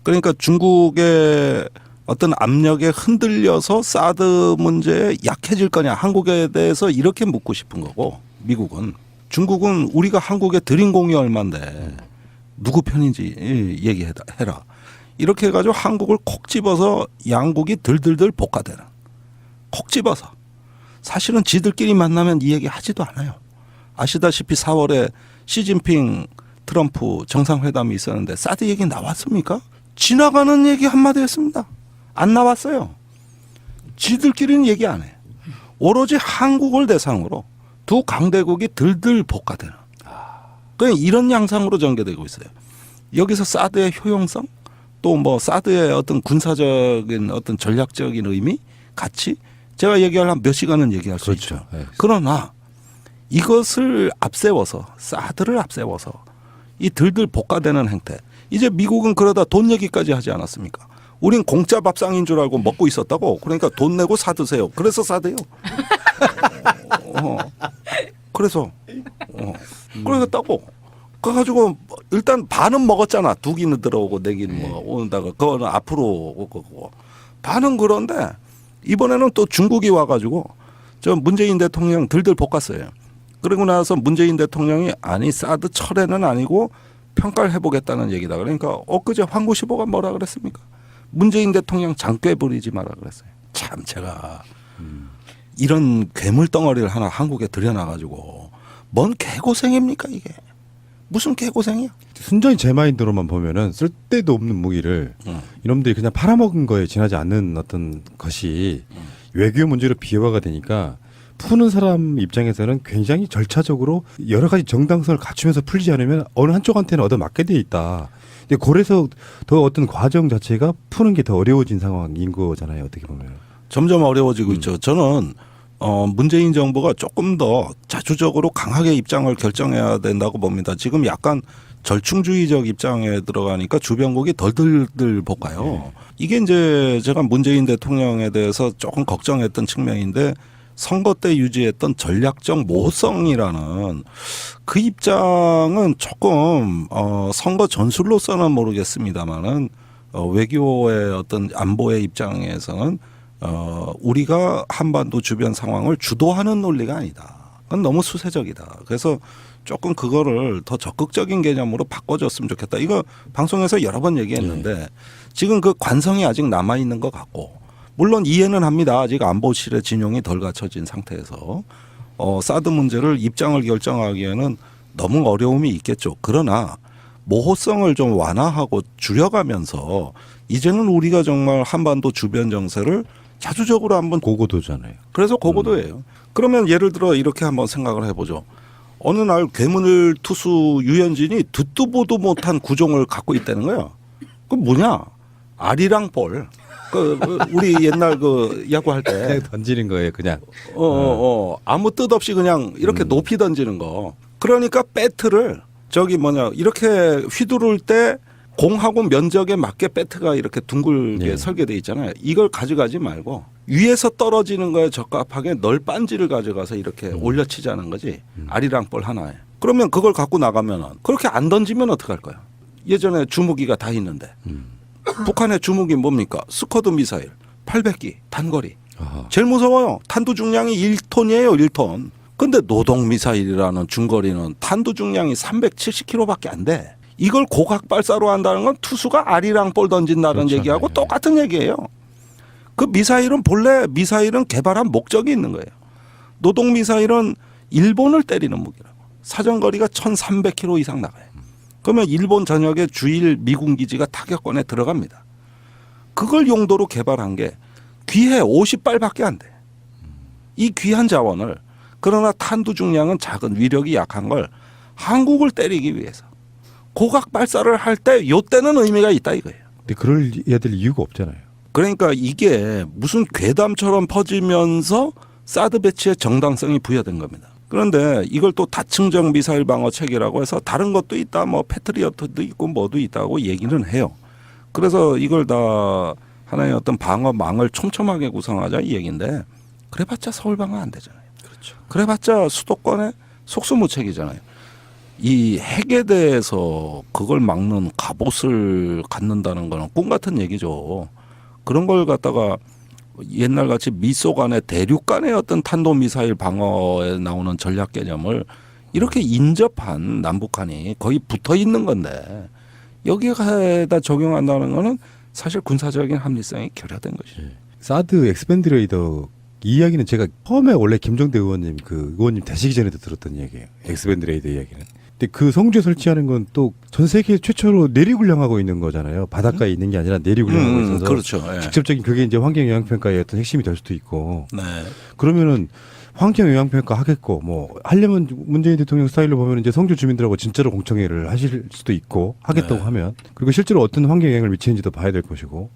그러니까 중국의 어떤 압력에 흔들려서 사드 문제에 약해질 거냐? 한국에 대해서 이렇게 묻고 싶은 거고 미국은 중국은 우리가 한국에 드린 공이 얼만데 누구 편인지 얘기해라. 이렇게 해가지고 한국을 콕 집어서 양국이 들들들 볶아대는. 콕 집어서. 사실은 지들끼리 만나면 이 얘기 하지도 않아요. 아시다시피 4월에 시진핑 트럼프 정상회담이 있었는데 사드 얘기 나왔습니까? 지나가는 얘기 한마디 했습니다. 안 나왔어요. 지들끼리는 얘기 안 해. 오로지 한국을 대상으로 두 강대국이 들들 볶아대는. 그냥 이런 양상으로 전개되고 있어요. 여기서 사드의 효용성, 또 뭐 사드의 어떤 군사적인 어떤 전략적인 의미, 가치, 제가 얘기하려면 몇 시간은 얘기할 수 그렇죠. 있죠. 네. 그러나 이것을 앞세워서 사드를 앞세워서 이 들들 볶아대는 행태. 이제 미국은 그러다 돈 얘기까지 하지 않았습니까? 우린 공짜 밥상인 줄 알고 먹고 있었다고. 그러니까 돈 내고 사드세요. 그래서 사대요. 그래서 그러겠다고. 그래가지고 일단 반은 먹었잖아. 두 기는 들어오고 네 기는 뭐 오는다가 그거는 앞으로 오고 반은 그런데 이번에는 또 중국이 와가지고 저 문재인 대통령 들들 볶았어요. 그러고 나서 문재인 대통령이 아니 사드 철회는 아니고 평가를 해보겠다는 얘기다. 그러니까 엊그제 황구시보가 뭐라 그랬습니까? 문재인 대통령 장꾀 부리지 마라 그랬어요. 참 제가 이런 괴물 덩어리를 하나 한국에 들여놔가지고 뭔 개고생입니까 이게? 무슨 개고생이야? 순전히 제 마인드로만 보면은 쓸데도 없는 무기를 이놈들이 그냥 팔아먹은 거에 지나지 않는 어떤 것이 외교 문제로 비화가 되니까 푸는 사람 입장에서는 굉장히 절차적으로 여러 가지 정당성을 갖추면서 풀지 않으면 어느 한쪽한테는 얻어맞게 돼 있다. 근데 그래서 더 어떤 과정 자체가 푸는 게 더 어려워진 상황인 거잖아요. 어떻게 보면. 점점 어려워지고 있죠. 저는 문재인 정부가 조금 더 자주적으로 강하게 입장을 결정해야 된다고 봅니다. 지금 약간 절충주의적 입장에 들어가니까 주변국이 덜덜덜 볶아요. 이게 이제 제가 문재인 대통령에 대해서 조금 걱정했던 측면인데 선거 때 유지했던 전략적 모호성이라는 그 입장은 조금 선거 전술로서는 모르겠습니다만은 외교의 어떤 안보의 입장에서는 우리가 한반도 주변 상황을 주도하는 논리가 아니다. 그건 너무 수세적이다. 그래서 조금 그거를 더 적극적인 개념으로 바꿔줬으면 좋겠다. 이거 방송에서 여러 번 얘기했는데 지금 그 관성이 아직 남아 있는 것 같고 물론 이해는 합니다. 아직 안보실의 진용이 덜 갖춰진 상태에서 사드 문제를 입장을 결정하기에는 너무 어려움이 있겠죠. 그러나 모호성을 좀 완화하고 줄여가면서 이제는 우리가 정말 한반도 주변 정세를 자주적으로 한번 고고도잖아요. 그래서 고고도예요. 그러면 예를 들어 이렇게 한번 생각을 해보죠. 어느 날 괴물 투수 유현진이 듣도 보도 못한 구종을 갖고 있다는 거야. 그 뭐냐? 아리랑 볼. 그 우리 옛날 그 야구할 때 그냥 던지는 거예요, 그냥. 아무 뜻 없이 그냥 이렇게 높이 던지는 거. 그러니까 배트를 저기 뭐냐 이렇게 휘두를 때 공하고 면적에 맞게 배트가 이렇게 둥글게 설계돼 있잖아요. 이걸 가져가지 말고 위에서 떨어지는 거에 적합하게 널빤지를 가져가서 이렇게 올려치자는 거지. 아리랑볼 하나에. 그러면 그걸 갖고 나가면은 그렇게 안 던지면 어떡할 거야? 예전에 주무기가 다 있는데 북한의 주무기 뭡니까? 스쿼드 미사일 800기 단거리. 아하. 제일 무서워요. 탄두 중량이 1톤이에요. 1톤. 근데 노동 미사일이라는 중거리는 탄두 중량이 370kg밖에 안 돼. 이걸 고각 발사로 한다는 건 투수가 아리랑볼 던진다는 그렇죠. 얘기하고 네. 똑같은 얘기예요. 그 미사일은 본래 미사일은 개발한 목적이 있는 거예요. 노동 미사일은 일본을 때리는 무기라고. 사정거리가 1300km 이상 나가요. 그러면 일본 전역에 주일 미군 기지가 타격권에 들어갑니다. 그걸 용도로 개발한 게 귀해 50발밖에 안 돼. 이 귀한 자원을 그러나 탄두 중량은 작은 위력이 약한 걸 한국을 때리기 위해서 고각 발사를 할 때 요때는 의미가 있다 이거예요. 근데 그럴 애들 이유가 없잖아요. 그러니까 이게 무슨 괴담처럼 퍼지면서 사드 배치의 정당성이 부여된 겁니다. 그런데 이걸 또 다층적 미사일 방어 체계라고 해서 다른 것도 있다. 뭐 패트리어트도 있고 뭐도 있다고 얘기는 해요. 그래서 이걸 다 하나의 어떤 방어망을 촘촘하게 구성하자 이 얘기인데 그래봤자 서울 방어 안 되잖아요. 그렇죠. 그래봤자 수도권의 속수무책이잖아요. 이 핵에 대해서 그걸 막는 갑옷을 갖는다는 거는 꿈 같은 얘기죠. 그런 걸 갖다가 옛날 같이 미소 간의 대륙 간의 어떤 탄도미사일 방어에 나오는 전략 개념을 이렇게 인접한 남북한이 거의 붙어 있는 건데 여기에다 적용한다는 거는 사실 군사적인 합리성이 결여된 것이죠. 사드 엑스밴드 레이더 이 이야기는 제가 처음에 원래 김정대 의원님 그 의원님 되시기 전에도 들었던 이야기예요. 엑스밴드 레이더 이야기는. 근데 그 성주에 설치하는 건 또 전 세계 최초로 내리군량하고 있는 거잖아요. 바닷가에 있는 게 아니라 내리군량하고 있어서 그렇죠. 예. 직접적인 그게 이제 환경 영향 평가의 어떤 핵심이 될 수도 있고. 네. 그러면은 환경 영향 평가 하겠고 뭐 하려면 문재인 대통령 스타일로 보면 이제 성주 주민들하고 진짜로 공청회를 하실 수도 있고 하겠다고 네. 하면 그리고 실제로 어떤 환경 영향을 미치는지도 봐야 될 것이고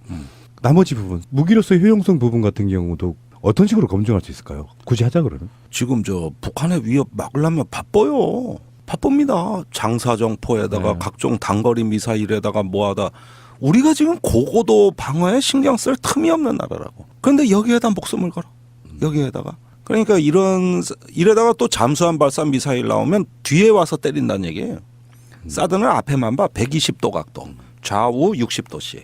나머지 부분 무기로서의 효용성 부분 같은 경우도 어떤 식으로 검증할 수 있을까요? 굳이 하자 그러면? 지금 저 북한의 위협 막으려면 바빠요. 바쁩니다. 장사정포에다가 네. 각종 단거리 미사일에다가 뭐하다. 우리가 지금 고고도 방어에 신경 쓸 틈이 없는 나라라고. 그런데 여기에다 목숨을 걸어. 여기에다가. 그러니까 이래다가 또 잠수함 발사 미사일 나오면 뒤에 와서 때린다는 얘기예요. 사드는 앞에만 봐. 120도 각도. 좌우 60도씩.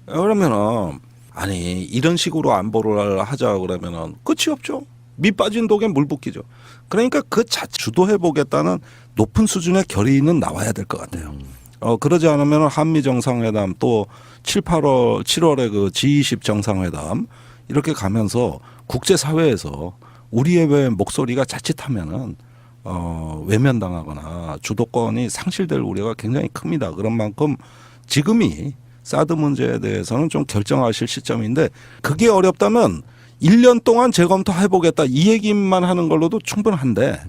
그러면은 아니 이런 식으로 안보를 하자 그러면은 끝이 없죠. 미 빠진 독에 물 붓기죠. 그러니까 그 주도해 보겠다는 높은 수준의 결의는 나와야 될 것 같아요. 그러지 않으면 한미 정상회담 또 7월에 그 G20 정상회담 이렇게 가면서 국제 사회에서 우리의 왜 목소리가 자칫하면은 외면당하거나 주도권이 상실될 우려가 굉장히 큽니다. 그런 만큼 지금이 사드 문제에 대해서는 좀 결정하실 시점인데 그게 어렵다면 1년 동안 재검토해보겠다 이 얘기만 하는 걸로도 충분한데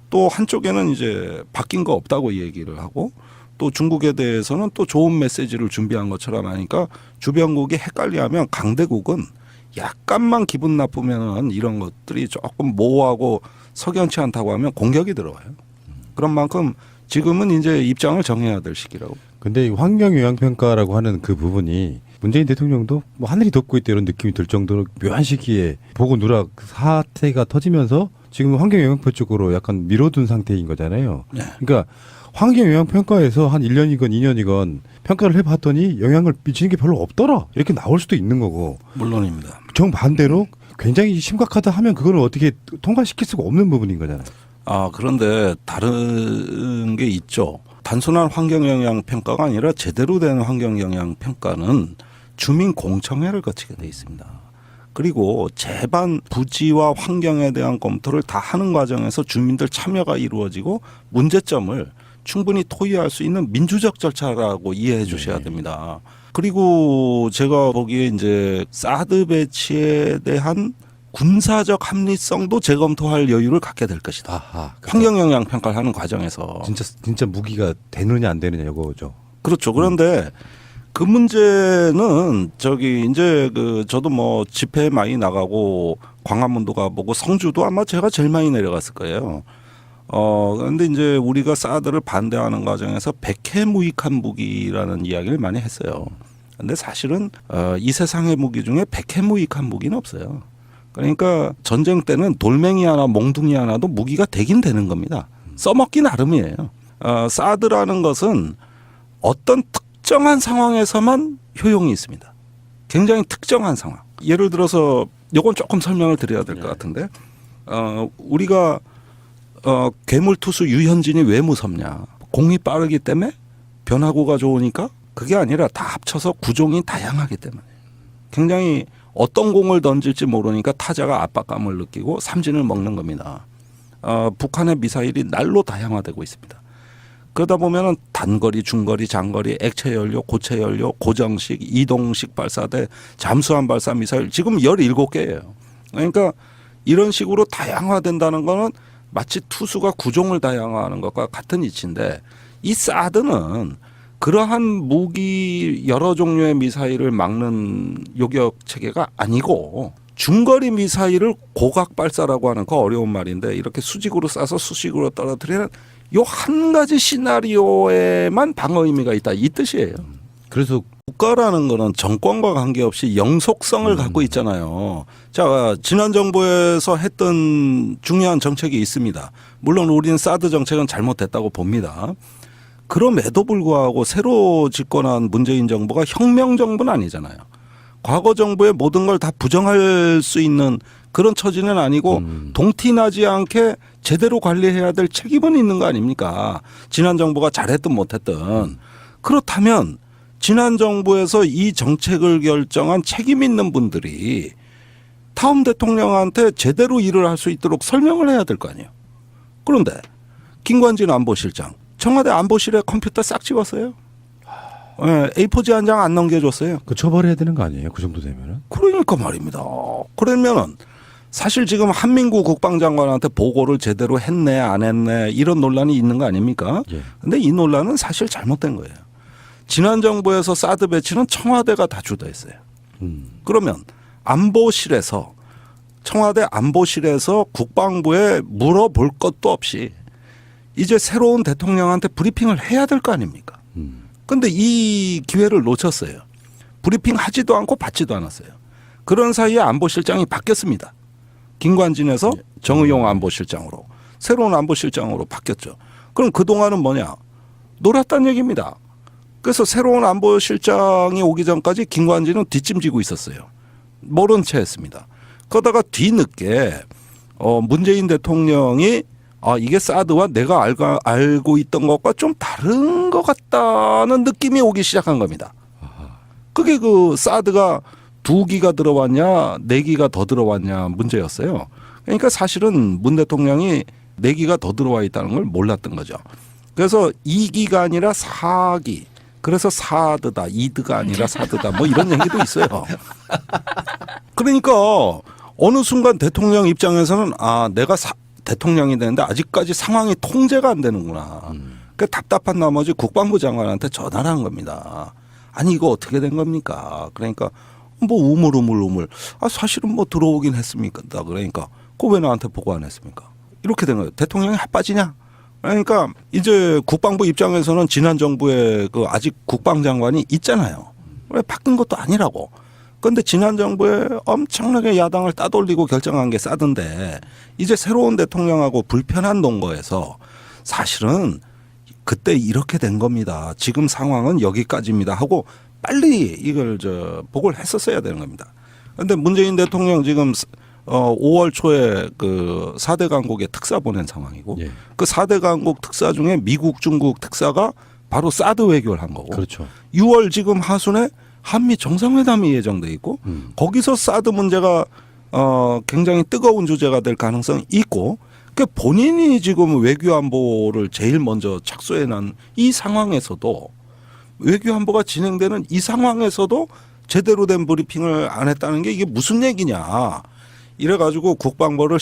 또 한쪽에는 이제 바뀐 거 없다고 얘기를 하고 또 중국에 대해서는 또 좋은 메시지를 준비한 것처럼 하니까 주변국이 헷갈려하면 강대국은 약간만 기분 나쁘면은 이런 것들이 조금 모호하고 석연치 않다고 하면 공격이 들어와요. 그런 만큼 지금은 이제 입장을 정해야 될 시기라고. 근데 이 환경 영향 평가라고 하는 그 부분이 문재인 대통령도 뭐 하늘이 덮고 있다 이런 느낌이 들 정도로 묘한 시기에 보고 누락 사태가 터지면서 지금 환경 영향표 쪽으로 약간 미뤄둔 상태인 거잖아요. 네. 그러니까 환경 영향 평가에서 한 1년이건 2년이건 평가를 해봤더니 영향을 미치는 게 별로 없더라 이렇게 나올 수도 있는 거고. 물론입니다. 정반대로 굉장히 심각하다 하면 그거를 어떻게 통과시킬 수가 없는 부분인 거잖아요. 그런데 다른 게 있죠. 단순한 환경 영향 평가가 아니라 제대로 된 환경 영향 평가는 주민 공청회를 거치게 돼 있습니다. 그리고 제반 부지와 환경에 대한 검토를 다 하는 과정에서 주민들 참여가 이루어지고 문제점을 충분히 토의할 수 있는 민주적 절차라고 이해해 주셔야 됩니다. 그리고 제가 보기에 이제 사드 배치에 대한 군사적 합리성도 재검토할 여유를 갖게 될 것이다. 아하, 환경 영향 평가를 하는 과정에서. 진짜 무기가 되느냐 안 되느냐 이거죠. 그렇죠. 그런데 그 문제는 이제 저도 뭐 집회에 많이 나가고 광화문도 가보고 성주도 아마 제가 제일 많이 내려갔을 거예요. 그런데 이제 우리가 사드를 반대하는 과정에서 백해 무익한 무기라는 이야기를 많이 했어요. 그런데 사실은 이 세상의 무기 중에 백해 무익한 무기는 없어요. 그러니까 전쟁 때는 돌멩이 하나 몽둥이 하나도 무기가 되긴 되는 겁니다. 써먹기 나름이에요. 사드라는 것은 어떤 특정한 상황에서만 효용이 있습니다. 굉장히 특정한 상황. 예를 들어서 요건 조금 설명을 드려야 될 것 같은데 우리가 괴물투수 유현진이 왜 무섭냐. 공이 빠르기 때문에 변화구가 좋으니까 그게 아니라 다 합쳐서 구종이 다양하기 때문에 굉장히 어떤 공을 던질지 모르니까 타자가 압박감을 느끼고 삼진을 먹는 겁니다. 북한의 미사일이 날로 다양화되고 있습니다. 그러다 보면은 단거리, 중거리, 장거리, 액체 연료, 고체 연료, 고정식, 이동식 발사대, 잠수함 발사 미사일 지금 17개예요. 그러니까 이런 식으로 다양화된다는 거는 마치 투수가 구종을 다양화하는 것과 같은 이치인데 이 사드는 그러한 무기 여러 종류의 미사일을 막는 요격 체계가 아니고 중거리 미사일을 고각 발사라고 하는 거 어려운 말인데 이렇게 수직으로 쏴서 수직으로 떨어뜨리는 요 한 가지 시나리오에만 방어 의미가 있다 이 뜻이에요. 그래서 국가라는 거는 정권과 관계없이 영속성을 갖고 있잖아요. 자, 지난 정부에서 했던 중요한 정책이 있습니다. 물론 우리는 사드 정책은 잘못됐다고 봅니다. 그럼에도 불구하고 새로 집권한 문재인 정부가 혁명 정부는 아니잖아요. 과거 정부의 모든 걸 다 부정할 수 있는 그런 처지는 아니고 동티나지 않게 제대로 관리해야 될 책임은 있는 거 아닙니까? 지난 정부가 잘했든 못했든. 그렇다면 지난 정부에서 이 정책을 결정한 책임 있는 분들이 다음 대통령한테 제대로 일을 할 수 있도록 설명을 해야 될 거 아니에요. 그런데 김관진 안보실장 청와대 안보실에 컴퓨터 싹 찍었어요. A4지 한 장 안 넘겨줬어요. 그 처벌해야 되는 거 아니에요? 그 정도 되면은? 그러니까 말입니다. 그러면은 사실 지금 한민구 국방장관한테 보고를 제대로 했네 안 했네 이런 논란이 있는 거 아닙니까? 예. 근데 이 논란은 사실 잘못된 거예요. 지난 정부에서 사드 배치는 청와대가 다 주도했어요. 그러면 안보실에서 청와대 안보실에서 국방부에 물어볼 것도 없이 이제 새로운 대통령한테 브리핑을 해야 될 거 아닙니까? 근데 이 기회를 놓쳤어요. 브리핑 하지도 않고 받지도 않았어요. 그런 사이에 안보실장이 바뀌었습니다. 김관진에서 정의용 안보실장으로 새로운 안보실장으로 바뀌었죠. 그럼 그동안은 뭐냐? 놀았다는 얘기입니다. 그래서 새로운 안보실장이 오기 전까지 김관진은 뒷짐지고 있었어요. 모른 채 했습니다. 그러다가 뒤늦게 문재인 대통령이 이게 사드와 내가 알고 있던 것과 좀 다른 것 같다는 느낌이 오기 시작한 겁니다. 그게 그 사드가 2기가 들어왔냐 4기가 더 들어왔냐 문제였어요. 그러니까 사실은 문 대통령이 4기가 더 들어와 있다는 걸 몰랐던 거죠. 그래서 2기가 아니라 4기. 그래서 사드다. 이드가 아니라 사드다. 뭐 이런 얘기도 있어요. 그러니까 어느 순간 대통령 입장에서는 내가 대통령이 되는데 아직까지 상황이 통제가 안 되는구나. 그 답답한 나머지 국방부 장관한테 전화를 한 겁니다. 아니 이거 어떻게 된 겁니까? 그러니까 뭐 우물. 사실은 뭐 들어오긴 했습니까? 그러니까 그거 왜 나한테 보고 안 했습니까? 이렇게 된 거예요. 대통령이 핫빠지냐? 그러니까 이제 국방부 입장에서는 지난 정부에 그 아직 국방장관이 있잖아요. 왜 바뀐 것도 아니라고. 그런데 지난 정부에 엄청나게 야당을 따돌리고 결정한 게 사드인데 이제 새로운 대통령하고 불편한 논거에서 사실은 그때 이렇게 된 겁니다. 지금 상황은 여기까지입니다 하고 빨리 이걸 보고를 했었어야 되는 겁니다. 그런데 문재인 대통령 지금 5월 초에 그 4대 강국에 특사 보낸 상황이고 예. 그 4대 강국 특사 중에 미국, 중국 특사가 바로 사드 외교를 한 거고 그렇죠. 6월 지금 하순에 한미 정상회담이 예정돼 있고 거기서 사드 문제가 굉장히 뜨거운 주제가 될 가능성이 있고 그 본인이 지금 외교안보를 제일 먼저 착수해 난 이 상황에서도 외교안보가 진행되는 이 상황에서도 제대로 된 브리핑을 안 했다는 게 이게 무슨 얘기냐. 이래가지고 국방부를